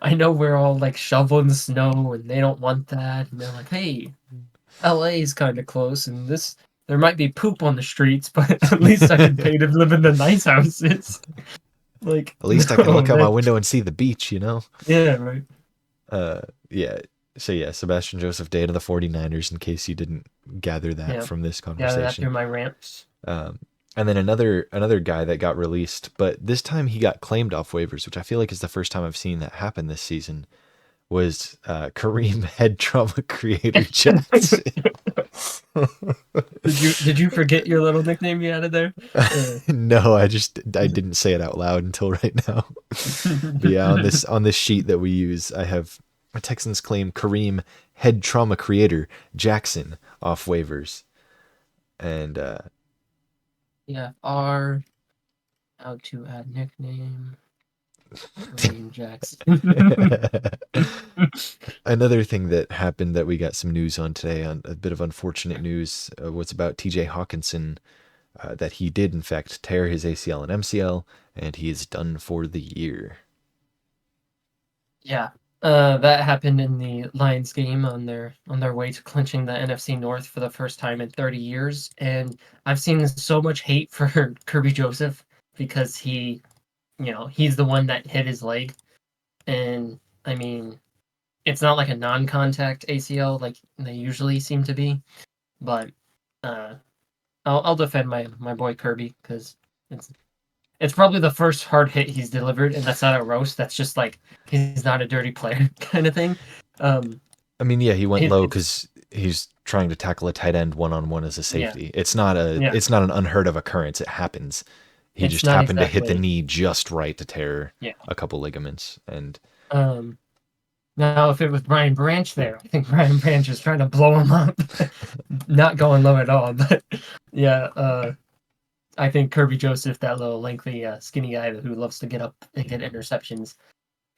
Speaker 2: I know we're all like shoveling snow, and they don't want that, and they're like, hey, LA is kind of close, and this there might be poop on the streets, but at least I can pay to live in the nice houses. Like,
Speaker 1: At least I can
Speaker 2: no,
Speaker 1: look out my
Speaker 2: that
Speaker 1: window and see the beach, you know?
Speaker 2: yeah, right.
Speaker 1: Yeah. So, yeah, Sebastian Joseph Day to the 49ers, in case you didn't gather that
Speaker 2: Yeah,
Speaker 1: from this
Speaker 2: yeah, that
Speaker 1: conversation.
Speaker 2: through my rant.
Speaker 1: Um, and then another guy that got released, but this time he got claimed off waivers, which I feel like is the first time I've seen that happen this season, was Kareem head trauma creator Jackson.
Speaker 2: Did you forget your little nickname you added there?
Speaker 1: No, I didn't say it out loud until right now. But yeah, on this sheet that we use, I have Texans claim Kareem head trauma creator Jackson off waivers, and
Speaker 2: Yeah, R. How to add nickname. Kareem Jackson.
Speaker 1: another thing that happened that we got some news on today, on a bit of unfortunate news, was about T.J. Hawkinson, that he did in fact tear his ACL and MCL, and he is done for the year.
Speaker 2: Yeah, that happened in the Lions game on their way to clinching the NFC North for the first time in 30 years, and I've seen so much hate for Kirby Joseph because he's the one that hit his leg, and I mean, it's not like a non-contact ACL like they usually seem to be, but uh, I'll defend my boy Kirby because it's it's probably the first hard hit he's delivered, and that's not a roast. That's just like he's not a dirty player kind of thing. Um,
Speaker 1: I mean, yeah, he went low
Speaker 2: it's
Speaker 1: because he's trying to tackle a tight end one-on-one as a
Speaker 2: yeah,
Speaker 1: safety.
Speaker 2: yeah.
Speaker 1: It's not an unheard of occurrence. It happens. He
Speaker 2: It's
Speaker 1: just
Speaker 2: not
Speaker 1: happened to hit the
Speaker 2: exactly
Speaker 1: knee just right to tear
Speaker 2: yeah.
Speaker 1: a couple ligaments. And
Speaker 2: Um, Now if it was Brian Branch there, I think Brian Branch is trying to blow him up, not going low at all. But yeah, I think Kirby Joseph, that little lengthy, skinny guy who loves to get up and get interceptions,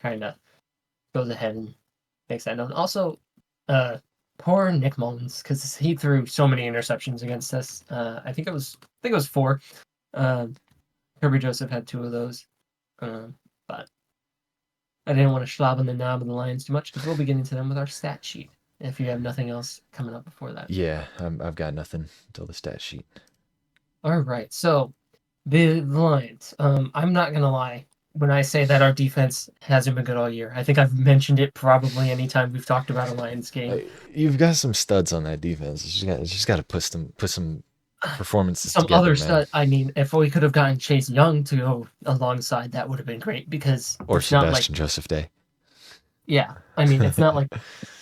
Speaker 2: kind of goes ahead and makes that known. Also, uh, poor Nick Mullins because he threw so many interceptions against us. I think it was four. Uh, Kirby Joseph had two of those. But I didn't want to schlob on the knob of the Lions too much because we'll be getting to them with our stat sheet. If you have nothing else coming up before that.
Speaker 1: yeah, I've got nothing until the stat sheet.
Speaker 2: All right, so the Lions. I'm not gonna lie when I say that our defense hasn't been good all year. I think I've mentioned it probably anytime we've talked about a Lions game.
Speaker 1: You've got some studs on that defense. You just got to put some performances
Speaker 2: Some
Speaker 1: together,
Speaker 2: other
Speaker 1: man.
Speaker 2: stuff. I mean, if we could have gotten Chase Young to go alongside, that would have been great because
Speaker 1: Or
Speaker 2: it's not like,
Speaker 1: Sebastian Joseph Day.
Speaker 2: yeah. I mean, it's not like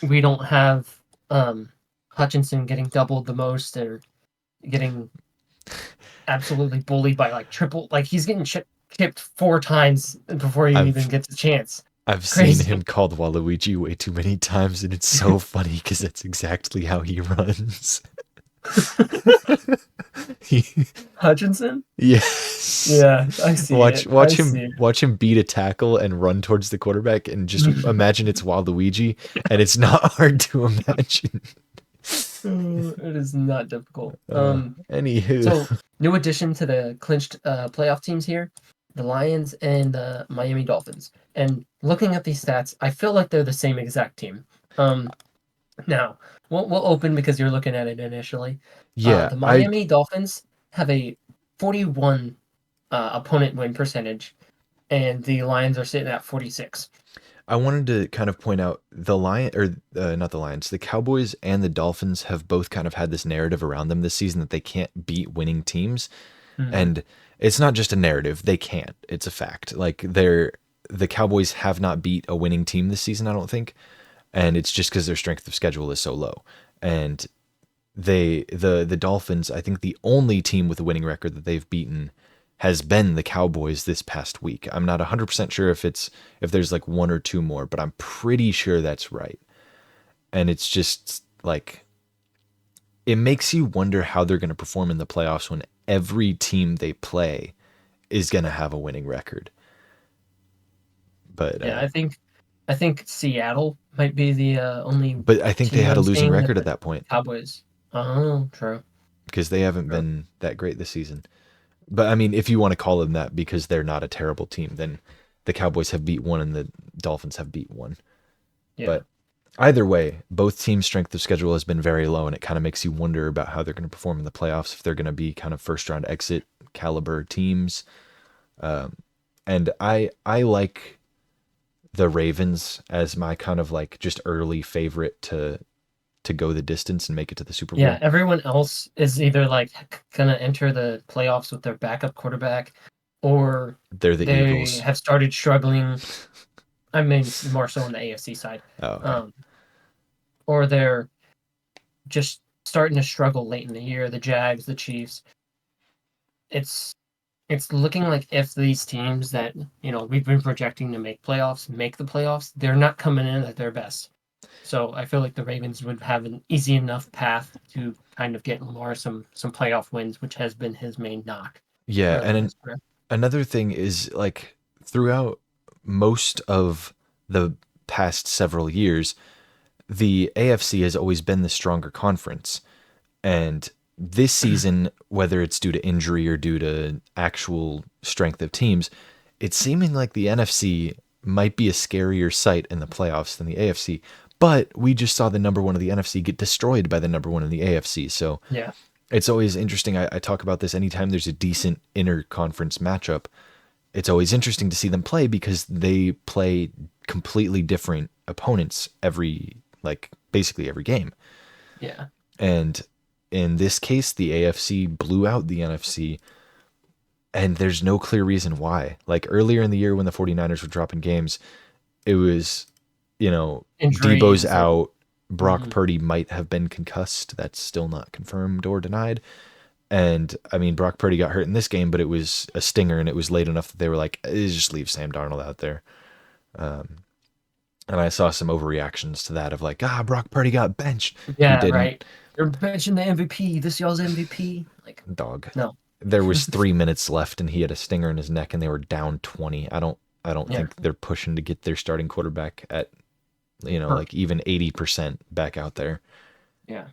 Speaker 2: we don't have Hutchinson getting doubled the most, or getting absolutely bullied by like triple, like he's getting chipped 4 times before he even
Speaker 1: I've
Speaker 2: gets a chance.
Speaker 1: I've seen him
Speaker 2: Crazy.
Speaker 1: called Waluigi way too many times, and it's so funny because that's exactly how he runs. he,
Speaker 2: Hutchinson?
Speaker 1: yes.
Speaker 2: Yeah, I see it. I see it.
Speaker 1: Watch him beat a tackle and run towards the quarterback, and just imagine it's Waluigi, and it's not hard to imagine.
Speaker 2: It is not difficult.
Speaker 1: Anywho,
Speaker 2: So new addition to the clinched playoff teams here, the Lions and the Miami Dolphins. And looking at these stats, I feel like they're the same exact team. Um, Now we'll open because you're looking at it initially.
Speaker 1: yeah,
Speaker 2: The Miami Dolphins have a 41 opponent win percentage, and the Lions are sitting at 46.
Speaker 1: I wanted to kind of point out the Lion or not the Lions, the Cowboys and the Dolphins have both kind of had this narrative around them this season that they can't beat winning teams,
Speaker 2: Hmm.
Speaker 1: and it's not just a narrative; they can't. It's a fact. Like the Cowboys have not beat a winning team this season, I don't think, and it's just because their strength of schedule is so low. And the Dolphins, I think the only team with a winning record that they've beaten has been the Cowboys this past week. I'm not 100% sure if there's like one or two more, but I'm pretty sure that's right. And it's just like it makes you wonder how they're going to perform in the playoffs when every team they play is going to have a winning record. But
Speaker 2: Yeah, I think Seattle might be the only
Speaker 1: I think they
Speaker 2: team
Speaker 1: had a
Speaker 2: I'm
Speaker 1: losing
Speaker 2: seeing that
Speaker 1: record at
Speaker 2: the
Speaker 1: that point
Speaker 2: Cowboys. Oh, true,
Speaker 1: because they haven't
Speaker 2: true.
Speaker 1: been that great this season. But I mean, if you want to call them that because they're not a terrible team, then the Cowboys have beat one and the Dolphins have beat one.
Speaker 2: Yeah,
Speaker 1: But either way, both teams' strength of schedule has been very low, and it kind of makes you wonder about how they're going to perform in the playoffs, if they're going to be kind of first round exit caliber teams. And I like the Ravens as my kind of like just early favorite to go the distance and make it to the Super
Speaker 2: yeah.
Speaker 1: Bowl.
Speaker 2: Everyone else is either like gonna enter the playoffs with their backup quarterback, or
Speaker 1: They're the
Speaker 2: they
Speaker 1: Eagles.
Speaker 2: have started struggling. I mean, more so on the AFC side,
Speaker 1: Oh, okay.
Speaker 2: um, or they're just starting to struggle late in the year. The Jags, the Chiefs. It's it's looking like if these teams that we've been projecting to make the playoffs, they're not coming in at their best. So I feel like the Ravens would have an easy enough path to kind of get Lamar some playoff wins, which has been his main knock
Speaker 1: Yeah,
Speaker 2: early
Speaker 1: and
Speaker 2: in his career.
Speaker 1: another thing is like throughout most of the past several years, the AFC has always been the stronger conference. And this season, whether it's due to injury or due to actual strength of teams, it's seeming like the NFC might be a scarier sight in the playoffs than the AFC. But we just saw the number one of the NFC get destroyed by the number one in the AFC. So
Speaker 2: Yeah,
Speaker 1: it's always interesting. I talk about this anytime there's a decent interconference matchup. It's always interesting to see them play because they play completely different opponents every, like, basically every game.
Speaker 2: yeah,
Speaker 1: And in this case, the AFC blew out the NFC, and there's no clear reason why. Like earlier in the year when the 49ers were dropping games, it was, Debo's
Speaker 2: injuries and
Speaker 1: out. Brock
Speaker 2: mhm.
Speaker 1: Purdy might have been concussed. That's still not confirmed or denied. And I mean, Brock Purdy got hurt in this game, but it was a stinger, and it was late enough that they were like, just leave Sam Darnold out there. And I saw some overreactions to that of like, Brock Purdy got benched. He
Speaker 2: Yeah,
Speaker 1: didn't.
Speaker 2: right. You're benching the MVP. This y'all's MVP. Like,
Speaker 1: Dog.
Speaker 2: no.
Speaker 1: There was 3 minutes left, and he had a stinger in his neck, and they were down 20. I don't
Speaker 2: Yeah.
Speaker 1: think they're pushing to get their starting quarterback at
Speaker 2: Huh.
Speaker 1: like even 80% back out there.
Speaker 2: Yeah.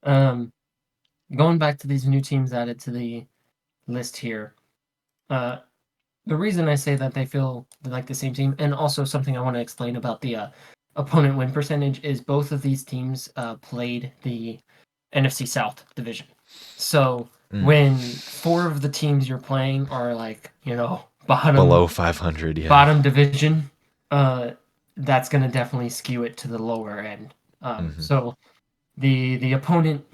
Speaker 2: Um, Going back to these new teams added to the list here. Uh, the reason I say that they feel like the same team, and also something I want to explain about the opponent win percentage, is both of these teams played the NFC South division. So
Speaker 1: Mm.
Speaker 2: when four of the teams you're playing are like bottom
Speaker 1: Below 500, yeah.
Speaker 2: bottom division, uh, that's gonna definitely skew it to the lower end.
Speaker 1: Hmm.
Speaker 2: So the opponent,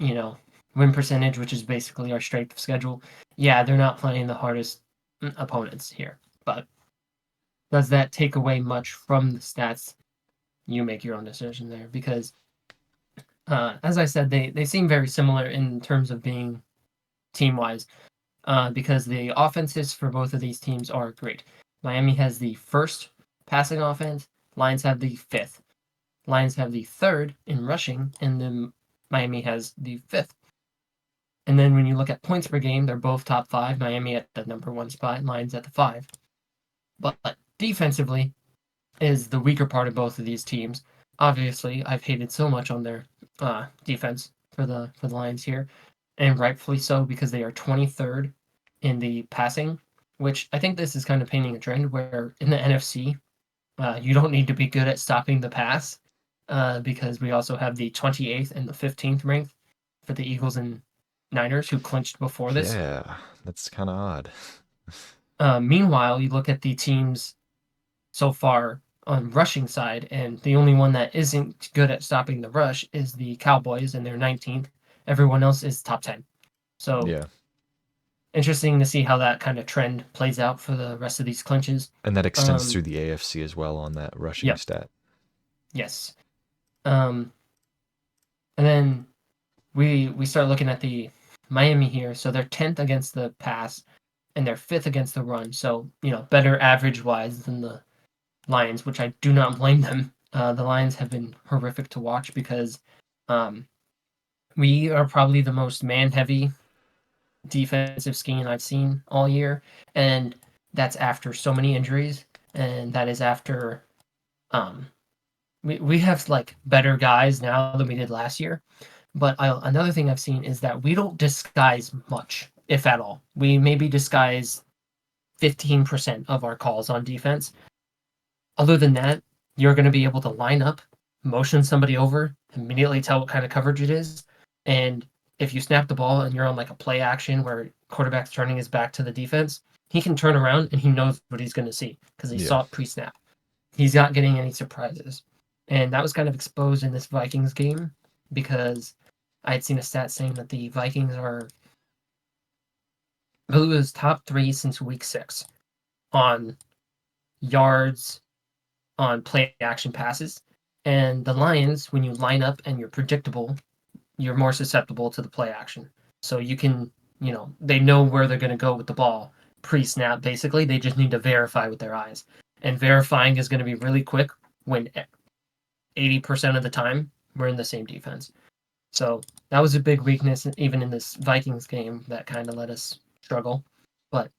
Speaker 2: win percentage, which is basically our strength of schedule. Yeah, they're not playing the hardest opponents here, but does that take away much from the stats? You make your own decision there because As I said, they seem very similar in terms of being team wise, because the offenses for both of these teams are great. Miami has the first passing offense. Lions have the fifth. Lions have the third in rushing, and then Miami has the fifth. And then when you look at points per game, they're both top five. Miami at the number one spot, Lions at the five. But defensively is the weaker part of both of these teams. Obviously, I've hated so much on their defense for the Lions here, and rightfully so because they are 23rd in the passing, which I think this is kind of painting a trend where in the NFC, you don't need to be good at stopping the pass, because we also have the 28th and the 15th ranked for the Eagles and Niners who clinched before this.
Speaker 1: Yeah, that's kind of odd.
Speaker 2: Meanwhile, you look at the teams so far on rushing side, and the only one that isn't good at stopping the rush is the Cowboys, and they're 19th. Everyone else is top 10. So
Speaker 1: Yeah,
Speaker 2: interesting to see how that kind of trend plays out for the rest of these clinches.
Speaker 1: and that extends through the AFC as well on that rushing
Speaker 2: Yep.
Speaker 1: stat.
Speaker 2: Yes. Um, and then we start looking at the Miami here. So they're 10th against the pass, and they're 5th against the run. So better average wise than the Lions, which I do not blame them. The Lions have been horrific to watch because um, we are probably the most man-heavy defensive scheme I've seen all year, and that's after so many injuries, and that is after we have like better guys now than we did last year. But another thing I've seen is that we don't disguise much, if at all. We maybe disguise 15% of our calls on defense. Other than that, you're going to be able to line up, motion somebody over, immediately tell what kind of coverage it is. And if you snap the ball and you're on like a play action where quarterback's turning his back to the defense, he can turn around and he knows what he's going to see because he
Speaker 1: Yeah.
Speaker 2: saw it pre-snap. He's not getting any surprises. And that was kind of exposed in this Vikings game because I had seen a stat saying that the Vikings are, I believe it was top three since week 6 on yards, on play action passes. And the Lions, when you line up and you're predictable, you're more susceptible to the play action. So you can, they know where they're going to go with the ball pre-snap. Basically, they just need to verify with their eyes. And verifying is going to be really quick when 80% of the time we're in the same defense. So that was a big weakness even in this Vikings game that kind of let us struggle. But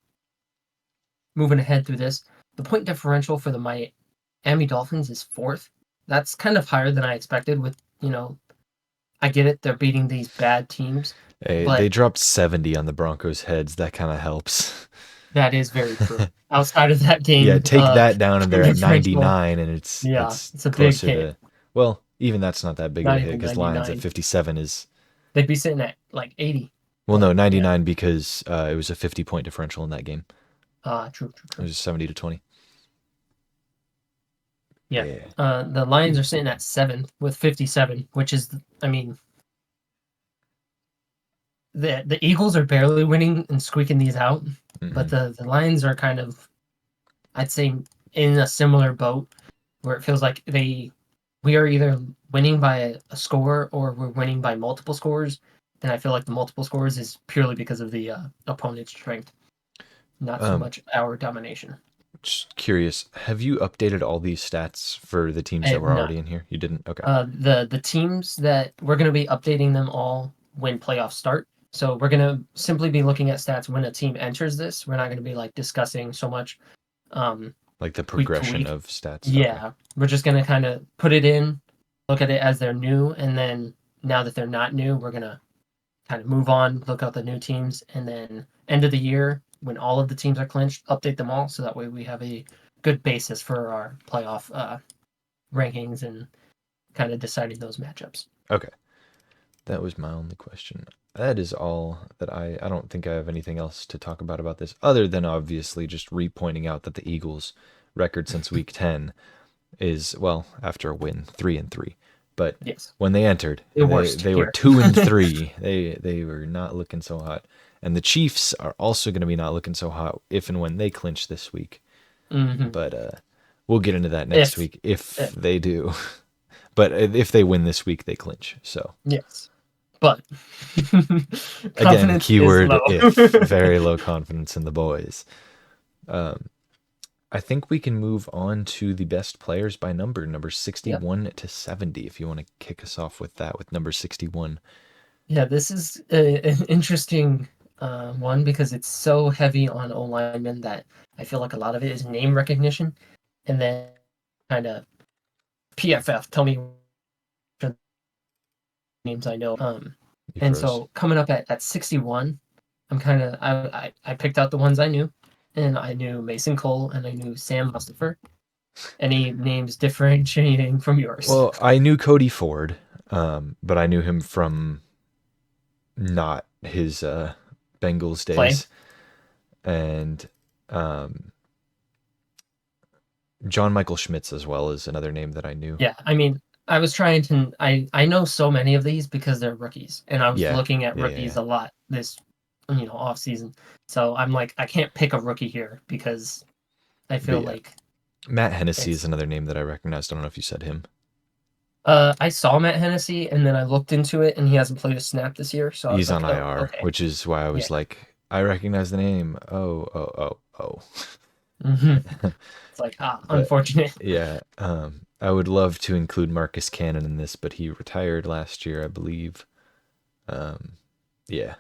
Speaker 2: moving ahead through this, the point differential for the Miami Dolphins is 4th. That's kind of higher than I expected with, I get it, they're beating these bad teams,
Speaker 1: Hey, they
Speaker 2: but
Speaker 1: dropped 70 on the Broncos' heads. That kind of helps.
Speaker 2: that is very true. Outside of that
Speaker 1: Yeah,
Speaker 2: game,
Speaker 1: take that down and they're at
Speaker 2: differential,
Speaker 1: 99 and it's
Speaker 2: yeah,
Speaker 1: it's
Speaker 2: it's a big
Speaker 1: closer
Speaker 2: hit.
Speaker 1: to, well, even that's not that big of a
Speaker 2: Not
Speaker 1: hit
Speaker 2: even
Speaker 1: because Lions at
Speaker 2: 99.
Speaker 1: 57 is,
Speaker 2: They'd be sitting at like 80.
Speaker 1: well, no,
Speaker 2: But yeah,
Speaker 1: 99 because it was a 50-point differential in that game.
Speaker 2: true, true,
Speaker 1: It
Speaker 2: true.
Speaker 1: was 70 to 20.
Speaker 2: Yeah.
Speaker 1: Yeah.
Speaker 2: The Lions are sitting at 7th with 57, which is, I mean, the Eagles are barely winning and squeaking these out, but
Speaker 1: Hmm.
Speaker 2: the Lions are kind of, I'd say, in a similar boat where it feels like we are either winning by a score or we're winning by multiple scores. And I feel like the multiple scores is purely because of the opponent's strength, not so
Speaker 1: Um,
Speaker 2: much our domination.
Speaker 1: just curious, have you updated all these stats for the teams
Speaker 2: I
Speaker 1: that
Speaker 2: have
Speaker 1: were
Speaker 2: not.
Speaker 1: already in here? You didn't? Okay.
Speaker 2: The teams that we're going to be updating them all when playoffs start. So we're going to simply be looking at stats when a team enters this. We're not going to be like discussing so much um,
Speaker 1: Like the
Speaker 2: week to
Speaker 1: progression
Speaker 2: week.
Speaker 1: of stats. Okay.
Speaker 2: Yeah, we're just going to kind of put it in, look at it as they're new, and then now that they're not new, we're going to kind of move on, look at the new teams, and then end of the year when all of the teams are clinched, update them all so that way we have a good basis for our playoff rankings and kind of deciding those matchups.
Speaker 1: Okay. That was my only question. That is all that I don't think I have anything else to talk about this, other than obviously just re-pointing out that the Eagles' record since week 10 is, well, after a win, 3-3. But
Speaker 2: Yes,
Speaker 1: when they entered,
Speaker 2: the
Speaker 1: they
Speaker 2: worst
Speaker 1: they were
Speaker 2: here.
Speaker 1: 2-3. They were not looking so hot. And the Chiefs are also going to be not looking so hot if and when they clinch this week.
Speaker 2: Hmm.
Speaker 1: But we'll get into that next
Speaker 2: If,
Speaker 1: week if
Speaker 2: if
Speaker 1: they do. But if they win this week, they clinch. So
Speaker 2: Yes, but
Speaker 1: again,
Speaker 2: confidence is
Speaker 1: keyword
Speaker 2: low.
Speaker 1: if. Very low confidence in the boys. Um, I think we can move on to the best players by number
Speaker 2: Yep.
Speaker 1: 61 to 70. If you want to kick us off with that, with number 61.
Speaker 2: Yeah, this is an interesting one because it's so heavy on O linemen that I feel like a lot of it is name recognition, and then kind of PFF. Tell me the names I know.
Speaker 1: You
Speaker 2: And
Speaker 1: froze.
Speaker 2: so coming up at 61, I picked out the ones I knew, and I knew Mason Cole and I knew Sam Mustipher. Any names differentiating from yours?
Speaker 1: Well, I knew Cody Ford, but I knew him from not his Bengals
Speaker 2: Play.
Speaker 1: days. And um, John Michael Schmitz as well is another name that I knew.
Speaker 2: Yeah, I mean, I was trying to. I know so many of these because they're rookies, and I was
Speaker 1: Yeah,
Speaker 2: looking at
Speaker 1: yeah,
Speaker 2: rookies
Speaker 1: yeah.
Speaker 2: a lot this, off season. So I'm like, I can't pick a rookie here because I
Speaker 1: But
Speaker 2: feel
Speaker 1: yeah,
Speaker 2: like
Speaker 1: Matt Hennessy is
Speaker 2: it's.
Speaker 1: another name that I recognized. I don't know if you said him.
Speaker 2: I saw Matt Hennessy, and then I looked into it, and he hasn't played a snap this year. So I was
Speaker 1: He's on
Speaker 2: like, oh,
Speaker 1: IR,
Speaker 2: okay,
Speaker 1: which is why I
Speaker 2: yeah.
Speaker 1: was like, I recognize the name. Oh, oh, oh,
Speaker 2: hmm
Speaker 1: oh.
Speaker 2: It's like
Speaker 1: But
Speaker 2: unfortunate.
Speaker 1: yeah, I would love to include Marcus Cannon in this, but he retired last year, I believe. Um, yeah,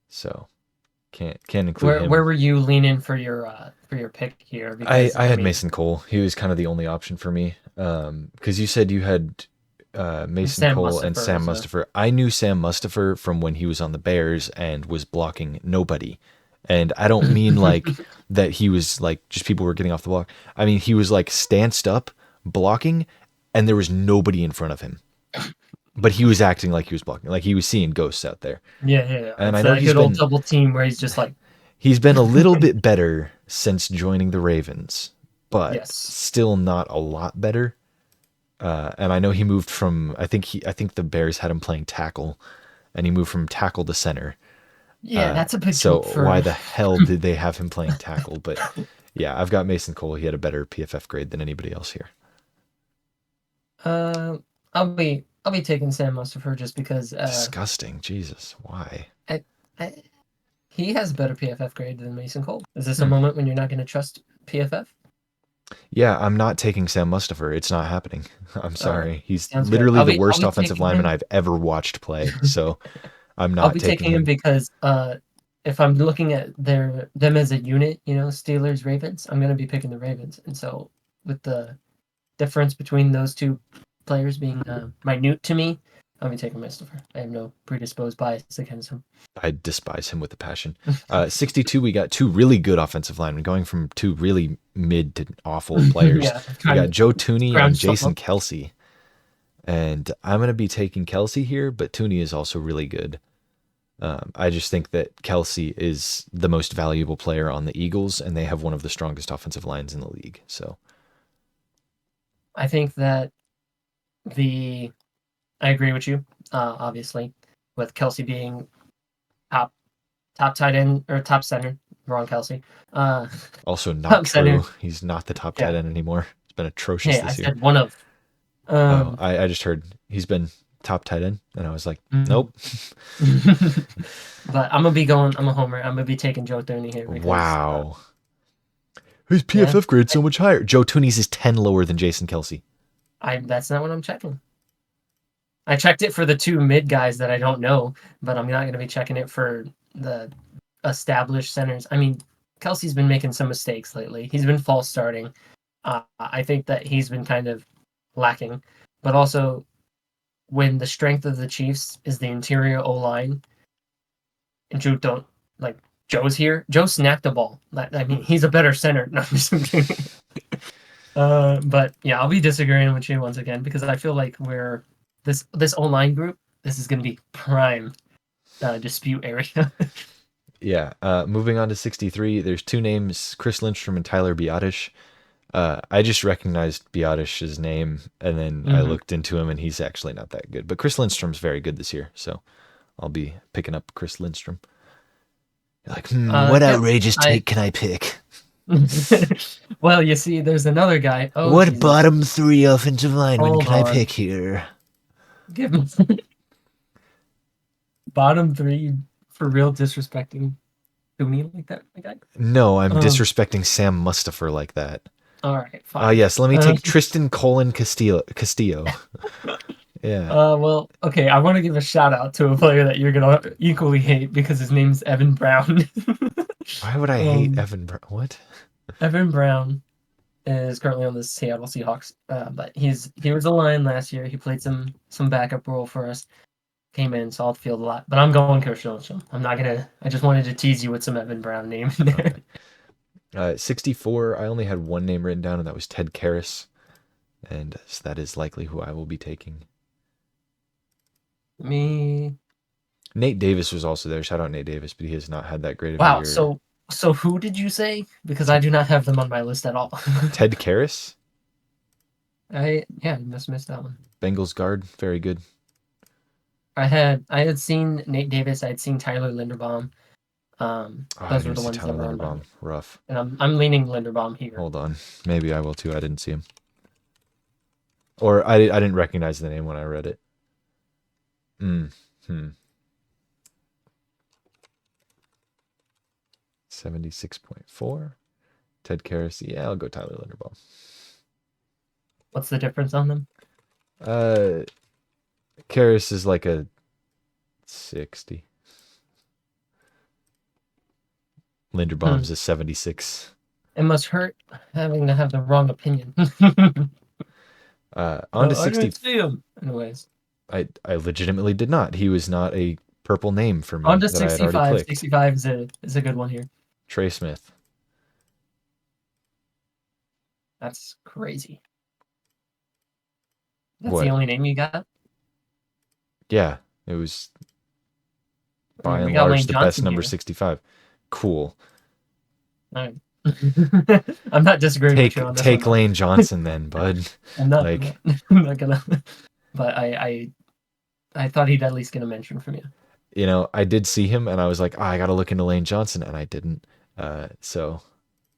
Speaker 1: so can't include
Speaker 2: Where
Speaker 1: him.
Speaker 2: were you leaning for your pick here? Because
Speaker 1: I
Speaker 2: I
Speaker 1: had
Speaker 2: mean,
Speaker 1: Mason Cole. He was kind of the only option for me. Because you said you had Mason
Speaker 2: Sam
Speaker 1: Cole and
Speaker 2: Mustipher
Speaker 1: Sam
Speaker 2: is a
Speaker 1: Mustipher. I knew Sam Mustipher from when he was on the Bears and was blocking nobody. And I don't mean like that he was like just people were getting off the block. I mean he was like stanced up blocking, and there was nobody in front of him. But he was acting like he was blocking, like he was seeing ghosts out there.
Speaker 2: yeah.
Speaker 1: And I
Speaker 2: It's
Speaker 1: know
Speaker 2: a good old double team where he's just like,
Speaker 1: he's been a little bit better since joining the Ravens, but
Speaker 2: yes,
Speaker 1: still not a lot better. And I know he moved from I think the Bears had him playing tackle, and he moved from tackle to center.
Speaker 2: yeah, that's a big
Speaker 1: So
Speaker 2: jump
Speaker 1: why
Speaker 2: for.
Speaker 1: the hell did they have him playing tackle? But yeah, I've got Mason Cole. He had a better PFF grade than anybody else here.
Speaker 2: Uh, I'll be taking Sam Mustipher just because
Speaker 1: Disgusting. Jesus, why?
Speaker 2: I, I he has a better PFF grade than Mason Cole. Is this a
Speaker 1: Hmm.
Speaker 2: moment when you're not going to trust PFF?
Speaker 1: Yeah, I'm not taking Sam Mustipher. It's not happening. I'm
Speaker 2: All right,
Speaker 1: sorry. He's
Speaker 2: sounds good.
Speaker 1: literally
Speaker 2: I'll
Speaker 1: the
Speaker 2: be I'll
Speaker 1: worst
Speaker 2: be
Speaker 1: offensive
Speaker 2: taking
Speaker 1: lineman
Speaker 2: him.
Speaker 1: I've ever watched play. So I'm
Speaker 2: I'll
Speaker 1: not
Speaker 2: be
Speaker 1: taking
Speaker 2: taking him
Speaker 1: him.
Speaker 2: because if I'm looking at them as a unit, Steelers Ravens, I'm going to be picking the Ravens, and so with the difference between those two players being minute to me, I'll be taking Mustipher. I have no predisposed bias against him.
Speaker 1: I despise him with a passion. 62, we got two really good offensive linemen going from two really mid to awful players.
Speaker 2: Yeah,
Speaker 1: We
Speaker 2: kind
Speaker 1: got
Speaker 2: of
Speaker 1: Joe Tooney and
Speaker 2: scrounged some
Speaker 1: Jason
Speaker 2: up.
Speaker 1: Kelsey. And I'm going to be taking Kelsey here, but Tooney is also really good. I just think that Kelsey is the most valuable player on the Eagles, and they have one of the strongest offensive lines in the league. So
Speaker 2: I think that the I agree with you, obviously, with Kelsey being top top tight end or top center. Wrong, Kelsey. Uh,
Speaker 1: also not
Speaker 2: top
Speaker 1: true.
Speaker 2: center.
Speaker 1: He's not the top tight
Speaker 2: Yeah.
Speaker 1: end anymore. It's been atrocious
Speaker 2: Hey, I
Speaker 1: this year.
Speaker 2: said one of.
Speaker 1: Oh,
Speaker 2: Um,
Speaker 1: I just heard he's been top tight end, and I was like,
Speaker 2: mhm.
Speaker 1: nope.
Speaker 2: But I'm gonna be going. I'm a homer. I'm gonna be taking Joe Thuney here because,
Speaker 1: Wow. His
Speaker 2: yeah,
Speaker 1: PFF grade's so much higher. Joe Tooney's is 10 lower than Jason Kelsey.
Speaker 2: I that's not what I'm checking. I checked it for the two mid guys that I don't know, but I'm not gonna be checking it for the established centers. I mean, Kelsey's been making some mistakes lately. He's been false starting. I think that he's been kind of lacking, but also when the strength of the Chiefs is the interior O line, and Joe don't like Joe's here. Joe snapped the ball. I mean, he's a better center. No, I'm just kidding. But yeah, I'll be disagreeing with you once again because I feel like we're this O line group. This is going to be prime dispute area.
Speaker 1: Yeah. Moving on to 63, there's two names, Chris Lindstrom and Tyler Biotish. I just recognized Biotish's name, and then I
Speaker 2: hmm
Speaker 1: looked into him, and he's actually not that good. But Chris Lindstrom's very good this year, so I'll be picking up Chris Lindstrom. You're like, what
Speaker 2: Yep.
Speaker 1: outrageous
Speaker 2: I
Speaker 1: take can I pick?
Speaker 2: Well, you see, there's another guy. Oh,
Speaker 1: What
Speaker 2: Jesus.
Speaker 1: bottom three offensive linemen
Speaker 2: Hold
Speaker 1: can I
Speaker 2: on.
Speaker 1: pick here?
Speaker 2: Give me bottom three for real disrespecting Thune like that, my guy.
Speaker 1: No, I'm
Speaker 2: Um,
Speaker 1: disrespecting Sam Mustafer like that.
Speaker 2: all right, fine.
Speaker 1: Yes, let me
Speaker 2: Uh,
Speaker 1: take Tristan Colin Castillo. Yeah.
Speaker 2: well, okay, I want to give a shout out to a player that you're gonna equally hate because his name's Evan Brown.
Speaker 1: Why would I hate
Speaker 2: um,
Speaker 1: Evan What?
Speaker 2: Evan Brown is currently on the Seattle Seahawks, but he was a Lion last year. He played some backup role for us. Came in, saw the field a lot, but I'm going Coach Johnson. I'm not gonna. I just wanted to tease you with some Evan Brown name in there.
Speaker 1: Okay. 64, I only had one name written down, and that was Ted Karras. And so that is likely who I will be taking.
Speaker 2: Me.
Speaker 1: Nate Davis was also there. Shout out Nate Davis, but he has not had that great of a
Speaker 2: Wow.
Speaker 1: year.
Speaker 2: So who did you say? Because I
Speaker 1: T-
Speaker 2: do not have them on my list at all.
Speaker 1: Ted Karras,
Speaker 2: I missed that one.
Speaker 1: Bengals guard, very good.
Speaker 2: I had seen Nate Davis. I had seen Tyler Linderbaum.
Speaker 1: Oh, I
Speaker 2: Those
Speaker 1: didn't
Speaker 2: were
Speaker 1: even
Speaker 2: the
Speaker 1: see
Speaker 2: ones that
Speaker 1: Tyler
Speaker 2: were on my
Speaker 1: Linderbaum.
Speaker 2: list,
Speaker 1: Rough.
Speaker 2: and I'm leaning Linderbaum here.
Speaker 1: Hold on. Maybe I will too. I didn't see him. Or I didn't recognize the name when I read it. Hmm. 76.4. Ted Karras. Yeah, I'll go Tyler Linderbaum.
Speaker 2: What's the difference on them?
Speaker 1: Uh, Karras is like a 60.
Speaker 2: Hmm.
Speaker 1: Linderbaum's a 76.
Speaker 2: It must hurt having to have the wrong opinion.
Speaker 1: On to
Speaker 2: I
Speaker 1: 60.
Speaker 2: didn't see him. Anyways,
Speaker 1: I legitimately did not. He was not a purple name for
Speaker 2: on
Speaker 1: me
Speaker 2: to
Speaker 1: that I had already
Speaker 2: 65.
Speaker 1: clicked.
Speaker 2: 65 is a good one here.
Speaker 1: Trey Smith.
Speaker 2: That's crazy. That's the
Speaker 1: What?
Speaker 2: only name you got?
Speaker 1: Yeah, it was
Speaker 2: I
Speaker 1: by
Speaker 2: mean, we
Speaker 1: and
Speaker 2: got
Speaker 1: large
Speaker 2: Lane
Speaker 1: the best
Speaker 2: Johnson
Speaker 1: number
Speaker 2: here.
Speaker 1: 65. Cool.
Speaker 2: All right. I'm not disagreeing with you on this one
Speaker 1: Take
Speaker 2: though.
Speaker 1: Lane Johnson then, bud.
Speaker 2: I'm not. I'm
Speaker 1: Like,
Speaker 2: not. I'm not gonna. But I thought he'd at least get a mention from you.
Speaker 1: I did see him and I was like, oh, I got to look into Lane Johnson, and I didn't. So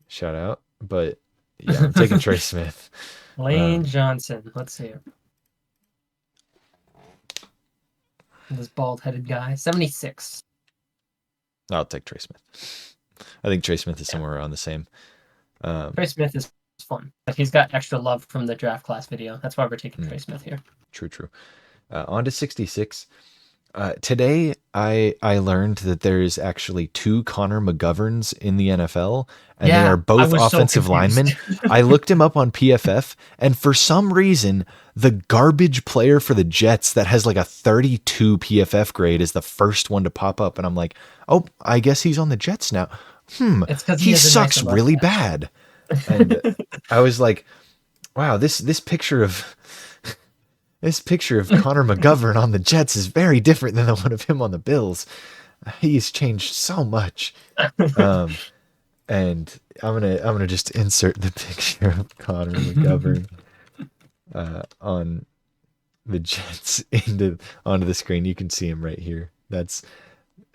Speaker 1: shout out. But yeah, I'm taking Trey Smith.
Speaker 2: Lane Johnson. Let's see. This bald-headed guy. 76.
Speaker 1: I'll take Trey Smith. I think Trey Smith is
Speaker 2: Yeah.
Speaker 1: somewhere around the same.
Speaker 2: Trey Smith is fun. Like he's got extra love from the draft class video. That's why we're taking Trey Smith here.
Speaker 1: True. On to 66. Today, I learned that there is actually two Connor McGoverns in the NFL, and they are
Speaker 2: Yeah, I
Speaker 1: both
Speaker 2: was so
Speaker 1: offensive
Speaker 2: confused.
Speaker 1: linemen. I looked him up on PFF, and for some reason, the garbage player for the Jets that has like a 32 PFF grade is the first one to pop up, and I'm like, oh, I guess he's on the Jets now.
Speaker 2: It's because he
Speaker 1: He
Speaker 2: has a
Speaker 1: sucks
Speaker 2: nicer
Speaker 1: really
Speaker 2: mustache.
Speaker 1: bad. And I was like, wow, this picture of Connor McGovern on the Jets is very different than the one of him on the Bills. He's changed so much. Um, and I'm gonna just insert the picture of Connor McGovern on the Jets onto the screen. You can see him right here. That's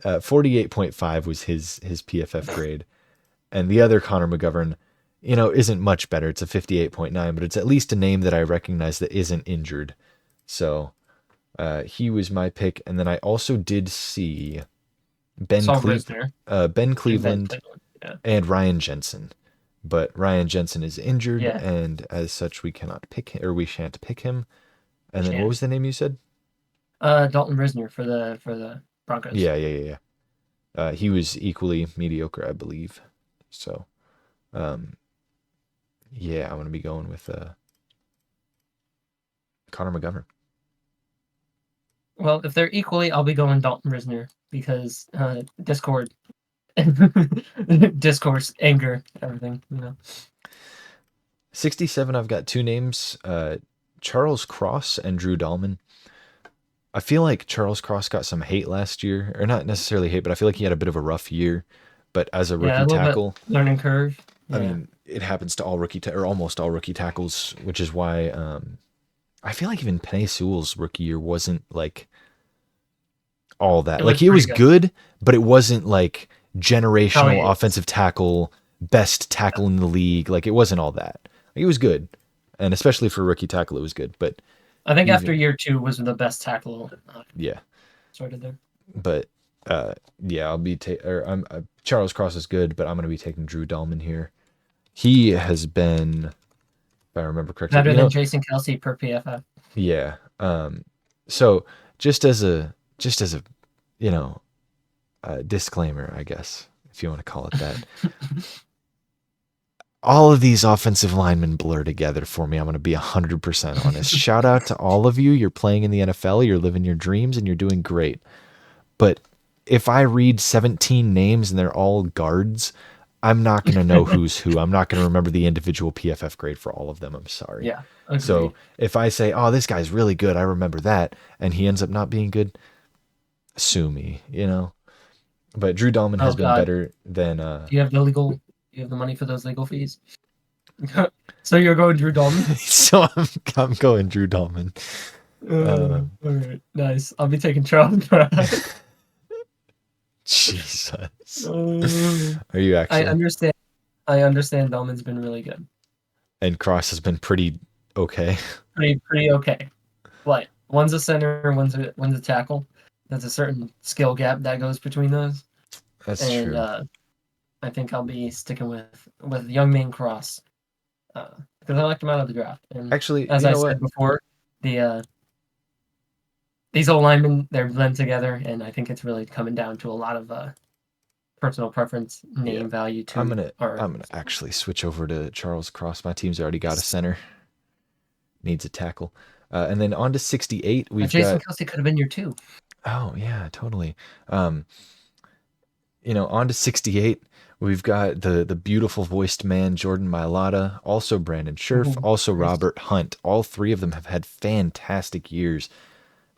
Speaker 1: 48.5 was his PFF grade, and the other Connor McGovern, isn't much better. It's a 58.9, but it's at least a name that I recognize that isn't injured. So he was my pick, and then I also did see Ben
Speaker 2: Saul Risner
Speaker 1: Ben
Speaker 2: and Ben
Speaker 1: Cleveland
Speaker 2: Cleveland. Yeah.
Speaker 1: and Ryan Jensen, but Ryan Jensen is injured,
Speaker 2: Yeah.
Speaker 1: and as such, we cannot pick him, or we shan't pick him. And then what
Speaker 2: Chan.
Speaker 1: was the name you said?
Speaker 2: Dalton Risner for the Broncos.
Speaker 1: Yeah. He was equally mediocre, I believe. So, yeah, I'm gonna be going with Connor McGovern.
Speaker 2: Well, if they're equally, I'll be going Dalton Risner because Discord, discourse, anger, everything.
Speaker 1: 67, I've got two names, Charles Cross and Drew Dahlman. I feel like Charles Cross got some hate last year, or not necessarily hate, but I feel like he had a bit of a rough year. But as a
Speaker 2: Yeah,
Speaker 1: rookie
Speaker 2: a little bit
Speaker 1: tackle,
Speaker 2: learning curve.
Speaker 1: I
Speaker 2: Yeah,
Speaker 1: mean, it happens to all or almost all rookie tackles, which is why I feel like even Penei Sewell's rookie year wasn't like all that.
Speaker 2: it
Speaker 1: Like
Speaker 2: was
Speaker 1: it
Speaker 2: pretty
Speaker 1: was
Speaker 2: good.
Speaker 1: good, but it wasn't like
Speaker 2: Probably
Speaker 1: generational offensive tackle best tackle in the league. Like, it wasn't all that. Like, it was good, and especially for a rookie tackle, it was good. But
Speaker 2: I think after
Speaker 1: even
Speaker 2: year 2 was the best tackle
Speaker 1: yeah,
Speaker 2: started there.
Speaker 1: but yeah, I'll be I'm Charles Cross is good, but I'm gonna be taking Drew Dahlman here. He has been, if I remember correctly,
Speaker 2: Better than Jason Kelsey per PFF.
Speaker 1: yeah. So just as a you know disclaimer, I guess, if you want to call it that, all of these offensive linemen blur together for me. I'm going to be 100% honest. Shout out to all of you. You're playing in the NFL, you're living your dreams, and you're doing great. But if I read 17 names and they're all guards, I'm not going to know who's who. I'm not going to remember the individual PFF grade for all of them. I'm sorry.
Speaker 2: Yeah, agreed.
Speaker 1: So if I say, oh, this guy's really good, I remember that, and he ends up not being good, sue me, But Drew Dahlman
Speaker 2: Oh
Speaker 1: has been
Speaker 2: God,
Speaker 1: better than.
Speaker 2: do you have the legal? Do you have the money for those legal fees? So you're going Drew Dahlman?
Speaker 1: So I'm going Drew Dahlman.
Speaker 2: All right, nice. I'll be taking Charles Brown.
Speaker 1: Jesus. Are you
Speaker 2: I
Speaker 1: actually?
Speaker 2: understand. I understand. Dahlman's been really good.
Speaker 1: And Cross has been pretty okay.
Speaker 2: Pretty okay. But one's a center, one's a tackle. There's a certain skill gap that goes between those.
Speaker 1: That's true.
Speaker 2: I think I'll be sticking with young man Cross because I liked him out of the draft. And
Speaker 1: Actually,
Speaker 2: as
Speaker 1: you
Speaker 2: I
Speaker 1: know
Speaker 2: said
Speaker 1: what?
Speaker 2: before, these old linemen, they're blend together, and I think it's really coming down to a lot of personal preference, name value
Speaker 1: I'm
Speaker 2: too.
Speaker 1: gonna I'm gonna actually switch over to Charles Cross. My team's already got a center. Needs a tackle. And then on to 68, we've
Speaker 2: Jason
Speaker 1: got.
Speaker 2: Kelsey could have been your 2.
Speaker 1: Oh yeah, totally. On to 68, we've got the beautiful voiced man Jordan Mailata, also Brandon Scherf,
Speaker 2: Ooh,
Speaker 1: also
Speaker 2: nice.
Speaker 1: Robert Hunt. All three of them have had fantastic years.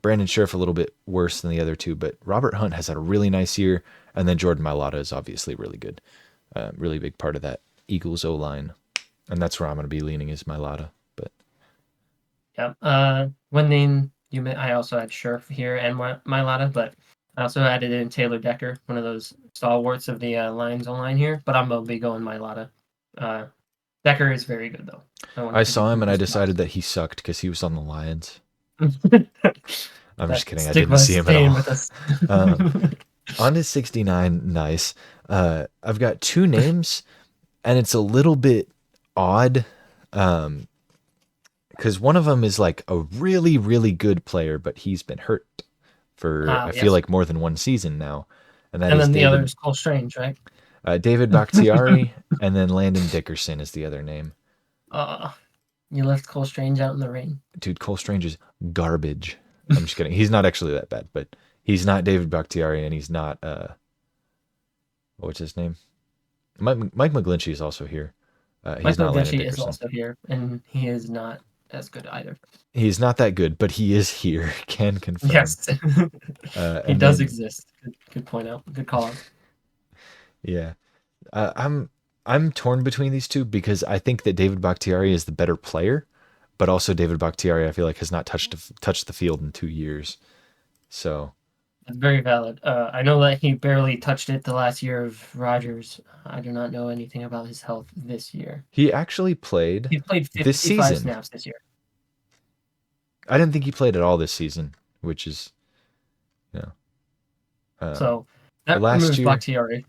Speaker 1: Brandon Scherf a little bit worse than the other two, but Robert Hunt has had a really nice year, and then Jordan Mailata is obviously really good. Really big part of that Eagles O line, and that's where I'm going to be leaning is Mailata. But
Speaker 2: Yeah. One name I also had Scherf here and Mailata, but I also added in Taylor Decker, one of those stalwarts of the Lions online here. But I'm gonna be going Mailata. Decker is very good though.
Speaker 1: I saw him and I decided that he sucked because he was on the Lions. I'm just kidding. I didn't see him at all.
Speaker 2: With us.
Speaker 1: On to 69, nice. I've got two names, and it's a little bit odd, because one of them is like a really, really good player, but he's been hurt for I feel
Speaker 2: Yes.
Speaker 1: like more than one season now, and that
Speaker 2: And
Speaker 1: is
Speaker 2: then the other
Speaker 1: David
Speaker 2: is Cole Strange, right?
Speaker 1: David Bakhtiari, and then Landon Dickerson is the other name.
Speaker 2: You left Cole Strange out in the rain.
Speaker 1: Dude, Cole Strange is garbage. I'm just kidding. He's not actually that bad, but he's not David Bakhtiari, and he's not what's his name? Mike McGlinchey is also here. He's not Landon
Speaker 2: McGlinchey is
Speaker 1: Dickerson.
Speaker 2: also here, and he is not as good either.
Speaker 1: He's not that good, but he is here. Can confirm.
Speaker 2: Yes, he does exist. Good point out. Good call out.
Speaker 1: Yeah, I'm torn between these two because I think that David Bakhtiari is the better player, but also David Bakhtiari I feel like has not touched the field in 2 years. So
Speaker 2: That's very valid. I know that he barely touched it the last year of Rodgers. I do not know anything about his health this year.
Speaker 1: he actually played
Speaker 2: He played
Speaker 1: this
Speaker 2: 55
Speaker 1: season.
Speaker 2: snaps this year.
Speaker 1: I didn't think he played at all this season, which is,
Speaker 2: So that
Speaker 1: last
Speaker 2: removes
Speaker 1: year,
Speaker 2: Bakhtiari.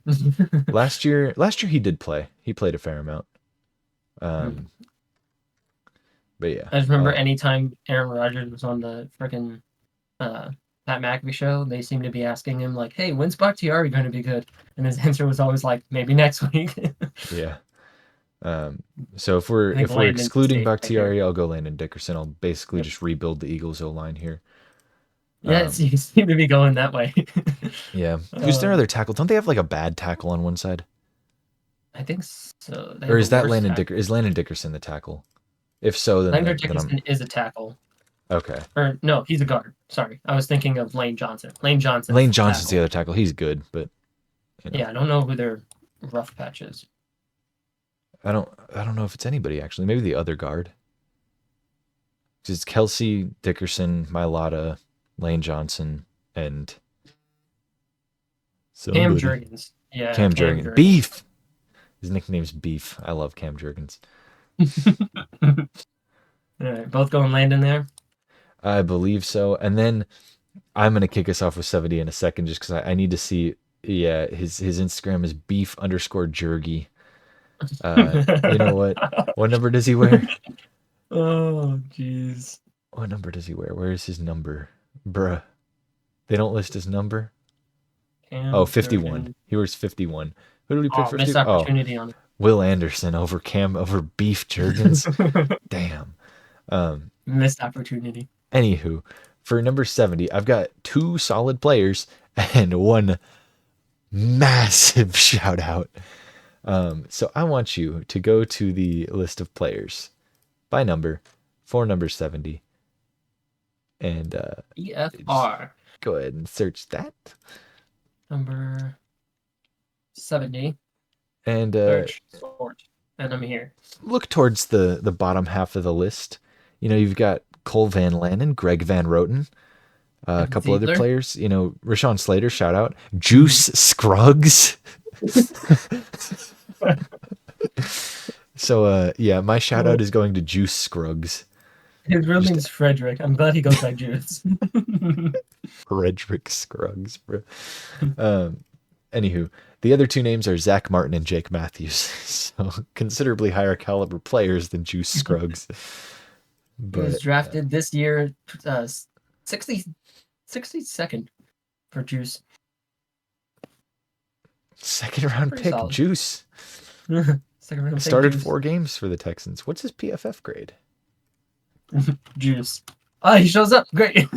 Speaker 1: last year he did play. He played a fair amount. But yeah,
Speaker 2: I just remember anytime Aaron Rodgers was on the freaking Pat McAfee show, they seemed to be asking him like, "Hey, when's Bakhtiari going to be good?" And his answer was always like, "Maybe next week."
Speaker 1: yeah. So if we're
Speaker 2: Landon's
Speaker 1: excluding
Speaker 2: safe right
Speaker 1: Bakhtiari,
Speaker 2: here.
Speaker 1: I'll go Landon Dickerson. I'll basically just rebuild the Eagles O line here.
Speaker 2: Yes, you seem to be going that way.
Speaker 1: Yeah. Who's their other tackle? Don't they have like a bad tackle on one side?
Speaker 2: I think so.
Speaker 1: Or is that Landon Dickerson? Is Landon Dickerson the tackle? If so, then
Speaker 2: Landon
Speaker 1: then I'm
Speaker 2: Dickerson is a tackle.
Speaker 1: okay.
Speaker 2: Or no, he's a guard. Sorry, I was thinking of Lane Johnson. Lane Johnson.
Speaker 1: Lane Johnson's the other tackle. He's good, but
Speaker 2: yeah, I don't know who their rough patch is.
Speaker 1: I don't know if it's anybody actually. Maybe the other guard. It's Kelsey, Dickerson, Mailata, Lane Johnson, and
Speaker 2: Cam Jurgens. Yeah,
Speaker 1: Cam Jurgens. Beef. His nickname's Beef. I love Cam Jurgens.
Speaker 2: All right, both going Landon there.
Speaker 1: I believe so. And then I'm gonna kick us off with 70 in a second, just because I need to see. Yeah, his Instagram is beef underscore jergy. You know what? What number does he wear?
Speaker 2: Oh, jeez.
Speaker 1: What number does he wear? Where is his number? Bruh. They don't list his number. Oh,
Speaker 2: Cam
Speaker 1: 51.
Speaker 2: Jurgens.
Speaker 1: He wears 51. Who did we pick
Speaker 2: Oh,
Speaker 1: for
Speaker 2: missed
Speaker 1: 50? Oh,
Speaker 2: opportunity on
Speaker 1: Will Anderson over Beef Jurgens.
Speaker 2: it.
Speaker 1: Damn. Um,
Speaker 2: Missed opportunity.
Speaker 1: Anywho, for number 70, I've got two solid players and one massive shout out. So I want you to go to the list of players by number for number 70 and just
Speaker 2: EFR
Speaker 1: go ahead and search that.
Speaker 2: number 70.
Speaker 1: And
Speaker 2: Search sort. And I'm here.
Speaker 1: look towards the bottom half of the list. You know, you've got Cole Van Lanen, Greg Van Roten, a
Speaker 2: Kevin
Speaker 1: couple other
Speaker 2: Ziegler.
Speaker 1: players. You know, Rashawn Slater, shout out. Juice Scruggs. So yeah, my shout out is going to Juice Scruggs.
Speaker 2: His real
Speaker 1: Just
Speaker 2: name's Frederick. I'm glad he goes by Juice.
Speaker 1: Frederick Scruggs, bro. Anywho, the other two names are Zach Martin and Jake Matthews. So considerably higher caliber players than Juice Scruggs.
Speaker 2: He was
Speaker 1: But
Speaker 2: drafted this year, 60, 62nd for Juice.
Speaker 1: second round
Speaker 2: Pretty
Speaker 1: pick,
Speaker 2: solid.
Speaker 1: Juice.
Speaker 2: Second round pick
Speaker 1: Started
Speaker 2: Juice.
Speaker 1: 4 games for the Texans. What's his PFF grade?
Speaker 2: Juice. Oh, he shows up. Great.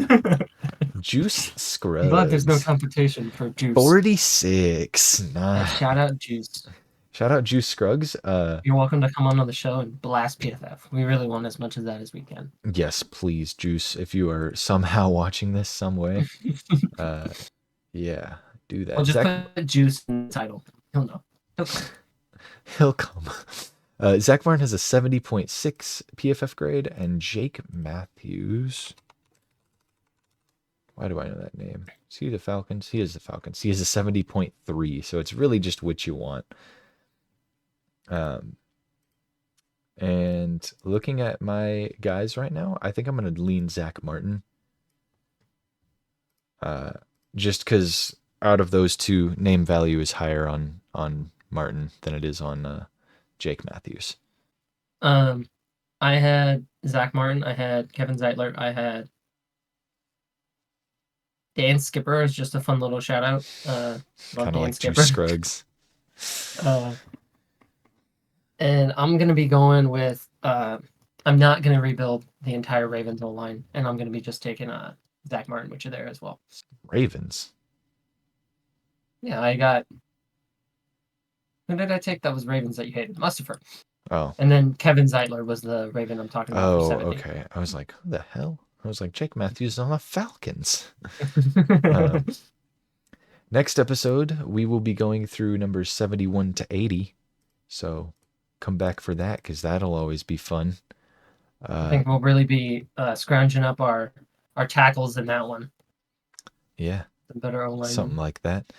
Speaker 1: Juice Scruggs.
Speaker 2: I'm glad there's no competition for Juice.
Speaker 1: 46. Nah.
Speaker 2: Shout out Juice.
Speaker 1: Shout out Juice Scruggs.
Speaker 2: You're welcome to come on the show and blast PFF. We really want as much of that as we can.
Speaker 1: Yes, please, Juice. If you are somehow watching this some way, yeah, do that.
Speaker 2: I'll just
Speaker 1: Zach,
Speaker 2: put Juice in the title. He'll know. He'll come.
Speaker 1: he'll come. Zach Martin has a 70.6 PFF grade, and Jake Matthews. Why do I know that name? Is he the Falcons? He is the Falcons. He has a 70.3, so it's really just what you want. And looking at my guys right now, I think I'm going to lean Zach Martin. Just because out of those two, name value is higher on Martin than it is on Jake Matthews.
Speaker 2: I had Zach Martin. I had Kevin Zeitler. I had Dan Skipper is just a fun little shout out.
Speaker 1: Kind of like
Speaker 2: Skipper.
Speaker 1: Juice Scruggs.
Speaker 2: And I'm gonna be going with I'm not gonna rebuild the entire Ravens line, and I'm gonna be just taking Zach Martin, which are there as well.
Speaker 1: Ravens.
Speaker 2: Yeah, I got. Who did I take? That was Ravens that you hated. Mustafer.
Speaker 1: Oh.
Speaker 2: And then Kevin Zeitler was the Raven I'm talking about for
Speaker 1: Oh,
Speaker 2: 70.
Speaker 1: okay. I was like, who the hell? I was like, Jake Matthews is on the Falcons. Next episode, we will be going through numbers 71 to 80. So come back for that, because that'll always be fun.
Speaker 2: I think we'll really be scrounging up our tackles in that one.
Speaker 1: Yeah.
Speaker 2: The better O-line.
Speaker 1: Something like that.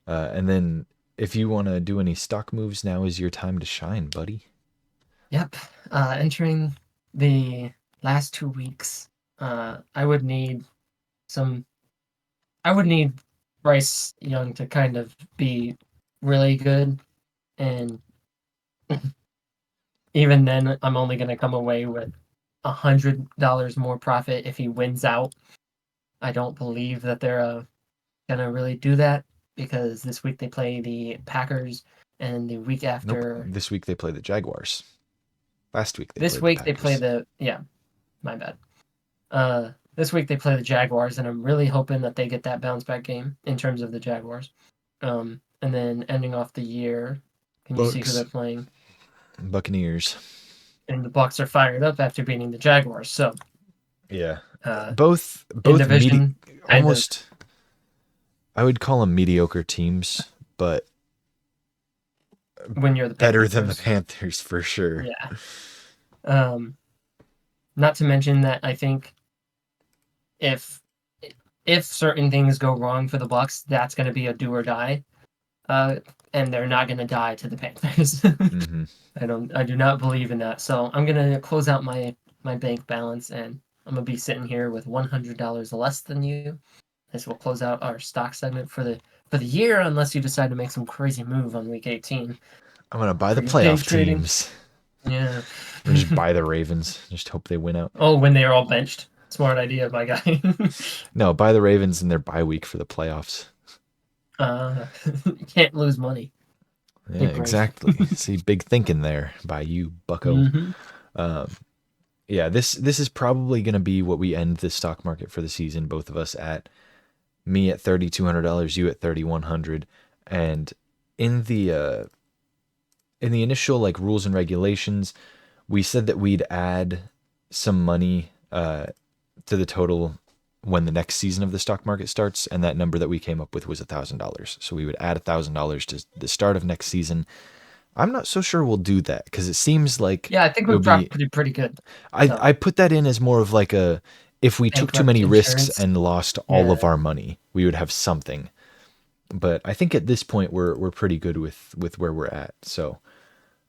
Speaker 1: And then if you want to do any stock moves, now is your time to shine, buddy.
Speaker 2: Yep. Entering the last 2 weeks, I would need Bryce Young to kind of be really good, and even then, I'm only going to come away with $100 more profit if he wins out. I don't believe that they're going to really do that, because this week they play the Packers, and the week after.
Speaker 1: Nope. This week they play the Jaguars. Last week
Speaker 2: This week they play my bad. This week they play the Jaguars, and I'm really hoping that they get that bounce back game in terms of the Jaguars. And then ending off the year, can you see who they're playing?
Speaker 1: Buccaneers.
Speaker 2: And the Bucs are fired up after beating the Jaguars. So
Speaker 1: yeah, both
Speaker 2: division,
Speaker 1: almost. I would call them mediocre teams, but
Speaker 2: when you're the
Speaker 1: better than the Panthers for sure.
Speaker 2: Yeah. Not to mention that I think if certain things go wrong for the Bucs, that's going to be a do or die and they're not going to die to the Panthers.
Speaker 1: Mm-hmm.
Speaker 2: I do not believe in that. So I'm going to close out my bank balance, and I'm going to be sitting here with $100 less than you. This will close out our stock segment for the year, unless you decide to make some crazy move on week 18
Speaker 1: I'm gonna buy
Speaker 2: for
Speaker 1: the
Speaker 2: your day
Speaker 1: playoff
Speaker 2: trading.
Speaker 1: teams.
Speaker 2: Yeah.
Speaker 1: Or just buy the Ravens. Just hope they win out.
Speaker 2: Oh, when they are all benched. Smart idea, my guy.
Speaker 1: No, buy the Ravens in their bye week for the playoffs.
Speaker 2: You can't lose money.
Speaker 1: Yeah,
Speaker 2: Big brain.
Speaker 1: exactly. See, big thinking there by you, Bucko.
Speaker 2: Mm-hmm.
Speaker 1: Yeah, this is probably going to be what we end the stock market for the season. Both of us at me at $3,200, you at 3,100, and in the initial like rules and regulations, we said that we'd add some money to the total when the next season of the stock market starts, and that number that we came up with was $1,000. So we would add $1,000 to the start of next season. I'm not so sure we'll do that because it seems like
Speaker 2: Yeah, I think
Speaker 1: it
Speaker 2: we've
Speaker 1: would be.
Speaker 2: dropped pretty good.
Speaker 1: I
Speaker 2: So
Speaker 1: put that in as more of like a if we took too
Speaker 2: bankrupt
Speaker 1: many risks
Speaker 2: insurance.
Speaker 1: and lost all
Speaker 2: Yeah.
Speaker 1: of our money, we would have something. But I think at this point we're pretty good with where we're at. So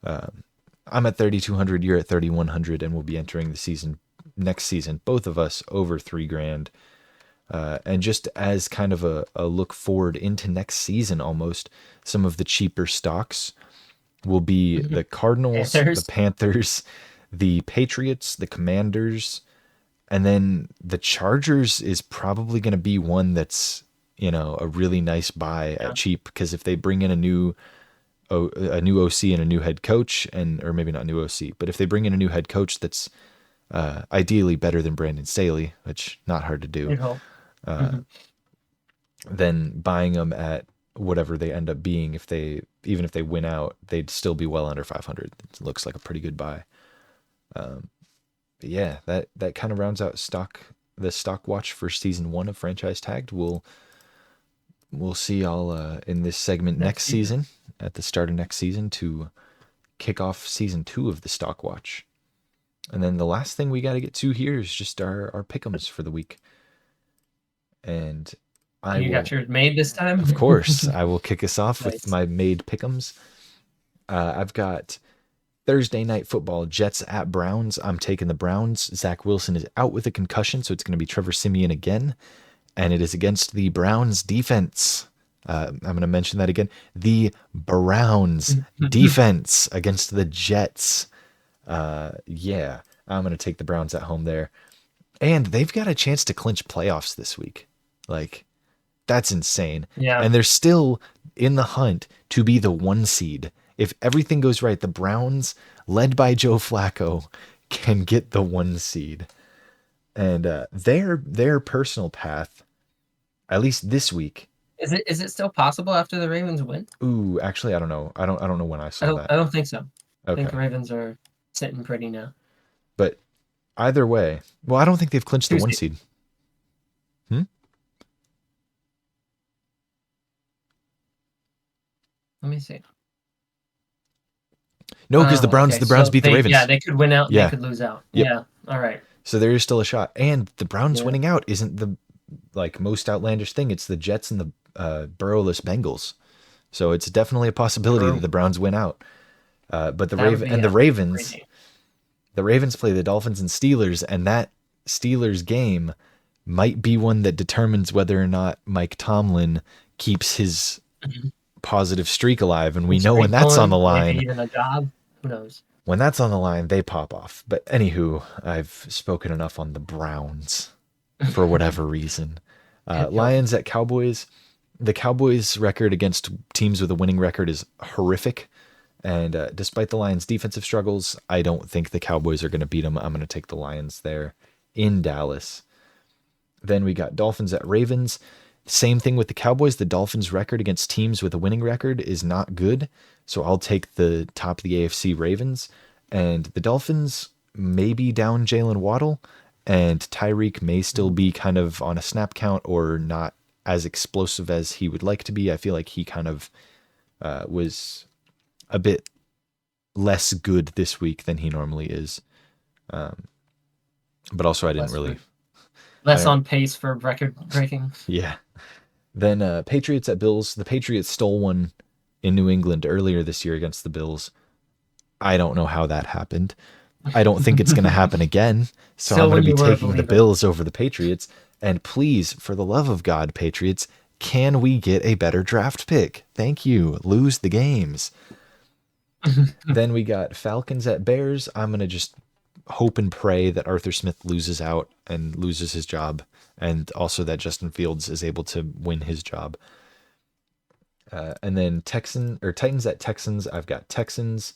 Speaker 1: I'm at 3,200, you're at 3,100, and we'll be entering the season next season, both of us over $3,000. And just as kind of a look forward into next season, almost some of the cheaper stocks will be the Cardinals, the
Speaker 2: Panthers.
Speaker 1: Panthers, the Patriots, the Commanders, and then the Chargers is probably going to be one that's, a really nice buy
Speaker 2: Yeah.
Speaker 1: at cheap, because if they bring in a new OC and a new head coach, or maybe not new OC, but if they bring in a new head coach that's ideally better than Brandon Staley, which not hard to do,
Speaker 2: You'd hope.
Speaker 1: then buying them at whatever they end up being, even if they win out, they'd still be well under 500. It looks like a pretty good buy. But yeah, that kind of rounds out the stock watch for season 1 of Franchise Tagged. We'll see y'all in this segment next season, at the start of next season, to kick off season 2 of the stock watch. And then the last thing we got to get to here is just our pick'ems for the week. And
Speaker 2: You got yours made this time?
Speaker 1: Of course, I will kick us off
Speaker 2: Nice.
Speaker 1: with my made pick'ems. I've got Thursday night football, Jets at Browns. I'm taking the Browns. Zach Wilson is out with a concussion, so it's going to be Trevor Siemian again. And it is against the Browns defense. I'm going to mention that again. The Browns defense against the Jets. Yeah, I'm going to take the Browns at home there. And they've got a chance to clinch playoffs this week. Like, that's insane.
Speaker 2: Yeah.
Speaker 1: And they're still in the hunt to be the 1 seed. If everything goes right, the Browns, led by Joe Flacco, can get the 1 seed. And their personal path, at least this week.
Speaker 2: Is it still possible after the Ravens win?
Speaker 1: Ooh, actually, I don't know. I don't know when I saw that.
Speaker 2: I don't think so.
Speaker 1: Okay.
Speaker 2: I think the Ravens are sitting pretty now.
Speaker 1: But either way, well, I don't think they've clinched the 1 seed.
Speaker 2: Let me see.
Speaker 1: No, because the Browns beat the Ravens.
Speaker 2: Yeah, they could win out.
Speaker 1: Yeah.
Speaker 2: They could lose out.
Speaker 1: Yep.
Speaker 2: Yeah. All right.
Speaker 1: So there is still a shot. And the Browns winning out isn't the most outlandish thing. It's the Jets and the burrowless Bengals. So it's definitely a possibility that the Browns win out. But the Ravens play the Dolphins and Steelers, and that Steelers game might be one that determines whether or not Mike Tomlin keeps his positive streak alive. And we know when that's on the line.
Speaker 2: Maybe even a job. Who knows?
Speaker 1: When that's on the line, they pop off. But anywho, I've spoken enough on the Browns for whatever reason. Lions at Cowboys. The Cowboys' record against teams with a winning record is horrific. And despite the Lions' defensive struggles, I don't think the Cowboys are going to beat them. I'm going to take the Lions there in Dallas. Then we got Dolphins at Ravens. Same thing with the Cowboys. The Dolphins' record against teams with a winning record is not good. So I'll take the top of the AFC Ravens. And the Dolphins may be down Jalen Waddle, and Tyreek may still be kind of on a snap count or not as explosive as he would like to be. I feel like he kind of was a bit less good this week than he normally is. But also I didn't really...
Speaker 2: Less on pace for record breaking.
Speaker 1: Yeah. Then Patriots at Bills. The Patriots stole one in New England earlier this year against the Bills. I don't know how that happened. I don't think it's going to happen again. So I'm
Speaker 2: Still,
Speaker 1: going to
Speaker 2: when
Speaker 1: be
Speaker 2: you were a
Speaker 1: taking the
Speaker 2: believer.
Speaker 1: Bills over the Patriots. And please, for the love of God, Patriots, can we get a better draft pick? Thank you. Lose the games. Then we got Falcons at Bears. I'm going to just hope and pray that Arthur Smith loses out and loses his job, and also that Justin Fields is able to win his job. And then Titans at Texans. I've got Texans.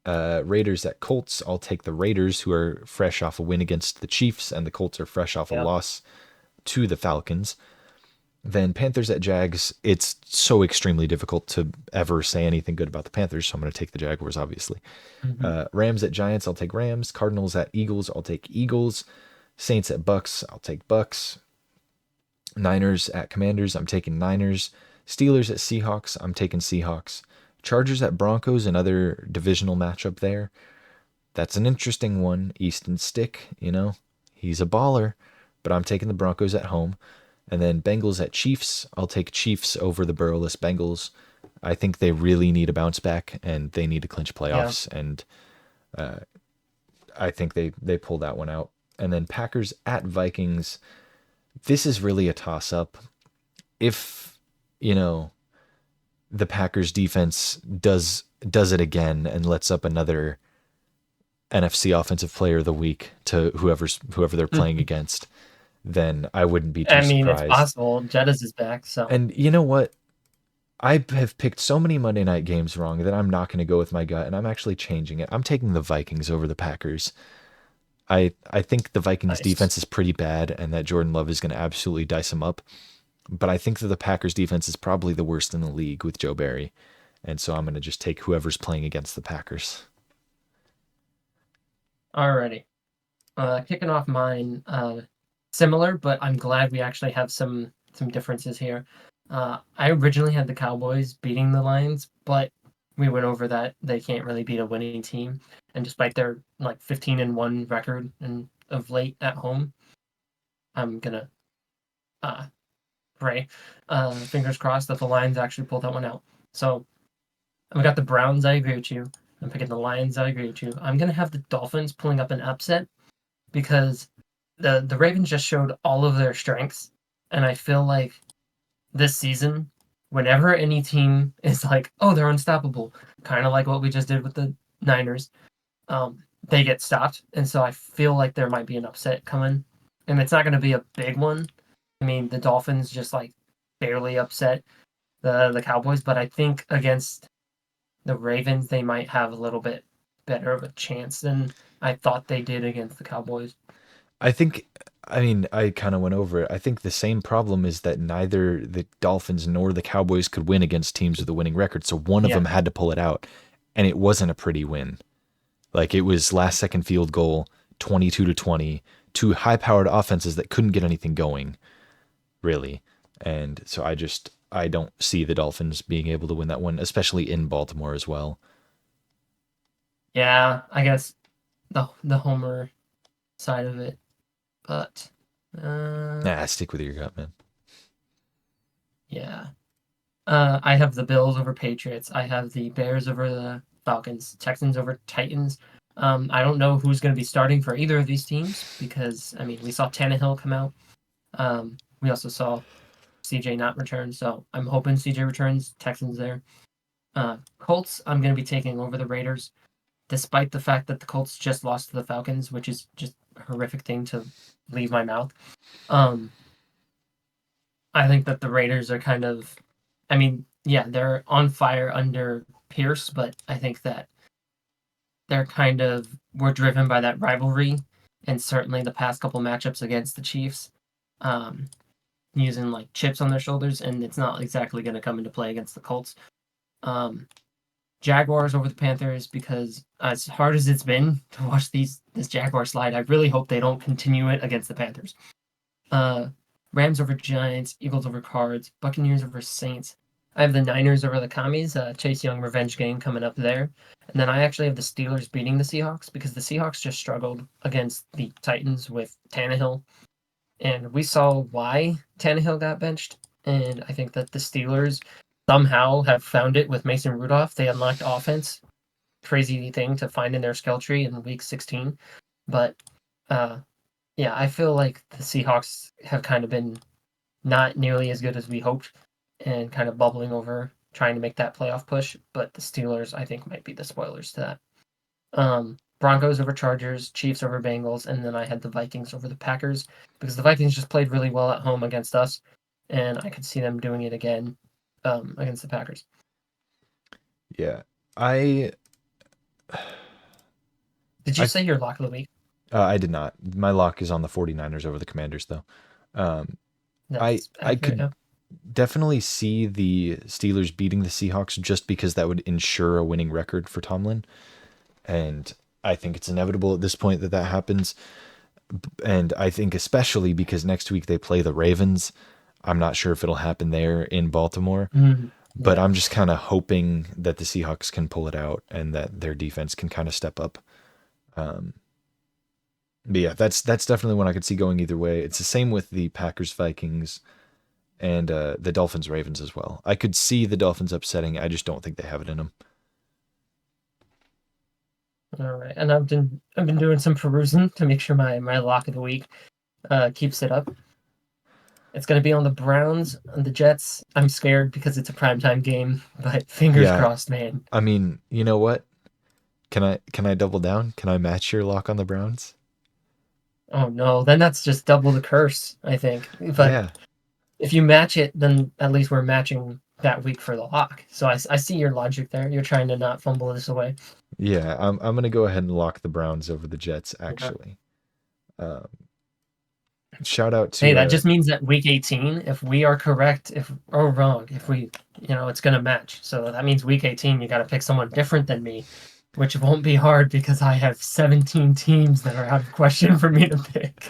Speaker 1: Raiders at Colts. I'll take the Raiders, who are fresh off a win against the Chiefs, and the Colts are fresh off a
Speaker 2: Yep.
Speaker 1: loss to the Falcons. Then Panthers at Jags. It's so extremely difficult to ever say anything good about the Panthers, so I'm going to take the Jaguars, obviously.
Speaker 2: Mhm.
Speaker 1: Rams at Giants, I'll take Rams. Cardinals at Eagles, I'll take Eagles. Saints at Bucks, I'll take Bucks. Niners at Commanders, I'm taking Niners. Steelers at Seahawks, I'm taking Seahawks. Chargers at Broncos, another divisional matchup there. That's an interesting one. Easton Stick, he's a baller, but I'm taking the Broncos at home. And then Bengals at Chiefs, I'll take Chiefs over the Burrowless Bengals. I think they really need a bounce back and they need to clinch
Speaker 2: Yeah.
Speaker 1: playoffs. And I think they pull that one out. And then Packers at Vikings. This is really a toss up. If, you know, the Packers defense does it again and lets up another NFC offensive player of the week to whoever they're playing against, then I wouldn't be too
Speaker 2: I mean, it's
Speaker 1: surprised.
Speaker 2: possible. Jettas is back, so
Speaker 1: And you know what? I have picked so many Monday night games wrong that I'm not going to go with my gut, and I'm actually changing it. I'm taking the Vikings over the Packers. I think the Vikings
Speaker 2: nice.
Speaker 1: defense is pretty bad and that Jordan Love is going to absolutely dice them up. But I think that the Packers defense is probably the worst in the league with Joe Barry. And so I'm going to just take whoever's playing against the Packers.
Speaker 2: Alrighty. Kicking off mine, similar, but I'm glad we actually have some differences here. I originally had the Cowboys beating the Lions, but we went over that they can't really beat a winning team, and despite their like 15-1 record and of late at home, I'm gonna uh, pray, fingers crossed that the Lions actually pull that one out. So we got the Browns. I agree with you. I'm picking the Lions. I agree with you. I'm gonna have the Dolphins pulling up an upset because the Ravens just showed all of their strengths, and I feel like this season, whenever any team is like, oh, they're unstoppable, kind of like what we just did with the Niners, they get stopped, and so I feel like there might be an upset coming, and it's not going to be a big one. I mean, the Dolphins just like barely upset the Cowboys, but I think against the Ravens, they might have a little bit better of a chance than I thought they did against the Cowboys.
Speaker 1: I think, I mean, I kind of went over it. I think the same problem is that neither the Dolphins nor the Cowboys could win against teams with a winning record. So one of
Speaker 2: Yeah,
Speaker 1: them had to pull it out. And it wasn't a pretty win. Like it was last second field goal, 22-20, two high powered offenses that couldn't get anything going, really. And so I don't see the Dolphins being able to win that one, especially in Baltimore as well.
Speaker 2: yeah, I guess the Homer side of it, but
Speaker 1: Nah, stick with your gut, man.
Speaker 2: yeah. I have the Bills over Patriots. I have the Bears over the Falcons. Texans over Titans. I don't know who's going to be starting for either of these teams because I mean we saw Tannehill come out. We also saw CJ not return, so I'm hoping CJ returns. Texans there. Colts. I'm going to be taking over the Raiders, despite the fact that the Colts just lost to the Falcons, which is just a horrific thing to leave my mouth. Um, I think that the Raiders are kind of, I mean, yeah, they're on fire under Pierce, but I think that they're kind of were driven by that rivalry, and certainly the past couple matchups against the Chiefs, um, using like chips on their shoulders, and it's not exactly going to come into play against the Colts. Um, Jaguars over the Panthers because as hard as it's been to watch this Jaguar slide, I really hope they don't continue it against the Panthers. Uh, Rams over Giants, Eagles over Cards, Buccaneers over Saints. I have the Niners over the Commies, Chase Young revenge game coming up there. And then I actually have the Steelers beating the Seahawks because the Seahawks just struggled against the Titans with Tannehill. And we saw why Tannehill got benched. And I think that the Steelers somehow have found it with Mason Rudolph. They unlocked offense. Crazy thing to find in their skill tree in week 16. But uh, yeah, I feel like the Seahawks have kind of been not nearly as good as we hoped and kind of bubbling over, trying to make that playoff push. But the Steelers, I think, might be the spoilers to that. Broncos over Chargers, Chiefs over Bengals, and then I had the Vikings over the Packers because the Vikings just played really well at home against us, and I could see them doing it again against the Packers.
Speaker 1: Yeah. I
Speaker 2: Did you
Speaker 1: I
Speaker 2: say your lock of the week?
Speaker 1: I did not. My lock is on the 49ers over the Commanders though. Um I
Speaker 2: That's
Speaker 1: I
Speaker 2: accurate.
Speaker 1: could
Speaker 2: Yeah.
Speaker 1: definitely see the Steelers beating the Seahawks just because that would ensure a winning record for Tomlin, and I think it's inevitable at this point that that happens. And I think especially because next week they play the Ravens. I'm not sure if it'll happen there in Baltimore, but
Speaker 2: Yeah.
Speaker 1: I'm just kind of hoping that the Seahawks can pull it out and that their defense can kind of step up. But yeah, that's definitely one I could see going either way. It's the same with the Packers Vikings and the Dolphins Ravens as well. I could see the Dolphins upsetting. I just don't think they have it in them.
Speaker 2: All right. And I've been doing some perusing to make sure my lock of the week keeps it up. It's going to be on the Browns and the Jets. I'm scared because it's a primetime game, but fingers
Speaker 1: Yeah,
Speaker 2: crossed, man.
Speaker 1: I mean, you know what? Can I double down? Can I match your lock on the Browns?
Speaker 2: Oh no, then that's just double the curse, I think. But
Speaker 1: Yeah,
Speaker 2: if you match it, then at least we're matching that week for the lock. So I see your logic there. You're trying to not fumble this away.
Speaker 1: yeah. I'm gonna go ahead and lock the Browns over the Jets.
Speaker 2: Yeah.
Speaker 1: Actually, um, shout out
Speaker 2: Hey,
Speaker 1: to
Speaker 2: that just means that week 18, if we are correct, if or wrong, if we, it's going to match. So that means week 18, you got to pick someone different than me, which won't be hard because I have 17 teams that are out of question for me to pick.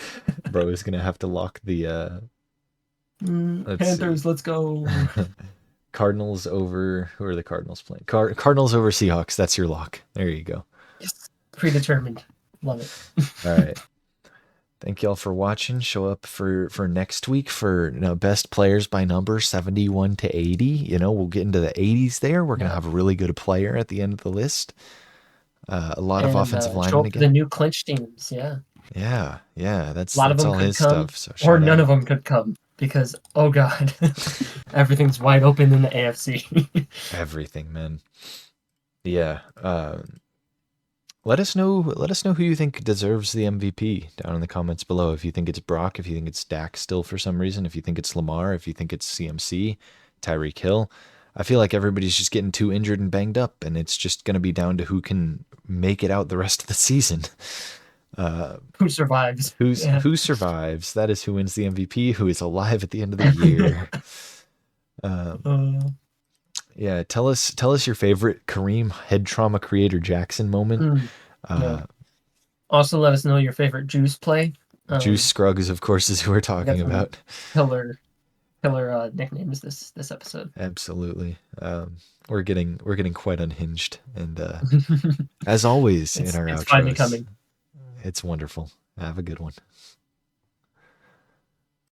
Speaker 1: bro is gonna have to lock the let's see.
Speaker 2: Panthers, let's go.
Speaker 1: Cardinals over, who are the Cardinals playing? Cardinals over Seahawks. That's your lock. There you go.
Speaker 2: Yes, predetermined. Love it.
Speaker 1: All right. Thank y'all for watching. Show up for next week for best players by number 71 to 80. We'll get into the 80s there. We're gonna
Speaker 2: Yeah.
Speaker 1: have a really good player at the end of the list. A lot of
Speaker 2: And
Speaker 1: offensive
Speaker 2: show
Speaker 1: linemen
Speaker 2: up for the
Speaker 1: again.
Speaker 2: new clinch teams. Yeah.
Speaker 1: Yeah.
Speaker 2: A
Speaker 1: That's
Speaker 2: lot of
Speaker 1: that's
Speaker 2: them
Speaker 1: all
Speaker 2: could
Speaker 1: his
Speaker 2: come,
Speaker 1: stuff. So
Speaker 2: or
Speaker 1: shout
Speaker 2: none
Speaker 1: out.
Speaker 2: of them could come because, oh God, everything's wide open in the AFC.
Speaker 1: Everything, man. Yeah. Let us know who you think deserves the MVP down in the comments below. If you think it's Brock, if you think it's Dak still for some reason, if you think it's Lamar, if you think it's CMC, Tyreek Hill. I feel like everybody's just getting too injured and banged up, and it's just going to be down to who can make it out the rest of the season.
Speaker 2: Who survives?
Speaker 1: Who's
Speaker 2: Yeah.
Speaker 1: who survives? That is who wins the MVP. Who is alive at the end of the year? Um,
Speaker 2: Uh,
Speaker 1: yeah, tell us your favorite Kareem head trauma creator Jackson moment.
Speaker 2: yeah.
Speaker 1: Uh,
Speaker 2: Also, let us know your favorite juice play.
Speaker 1: Juice
Speaker 2: Um,
Speaker 1: Scruggs, of course, is who we're
Speaker 2: we got
Speaker 1: talking
Speaker 2: some
Speaker 1: about.
Speaker 2: killer, nicknames this episode.
Speaker 1: Absolutely. We're getting quite unhinged, and as always in our
Speaker 2: It's finally
Speaker 1: outros,
Speaker 2: coming.
Speaker 1: it's wonderful. Have a good one.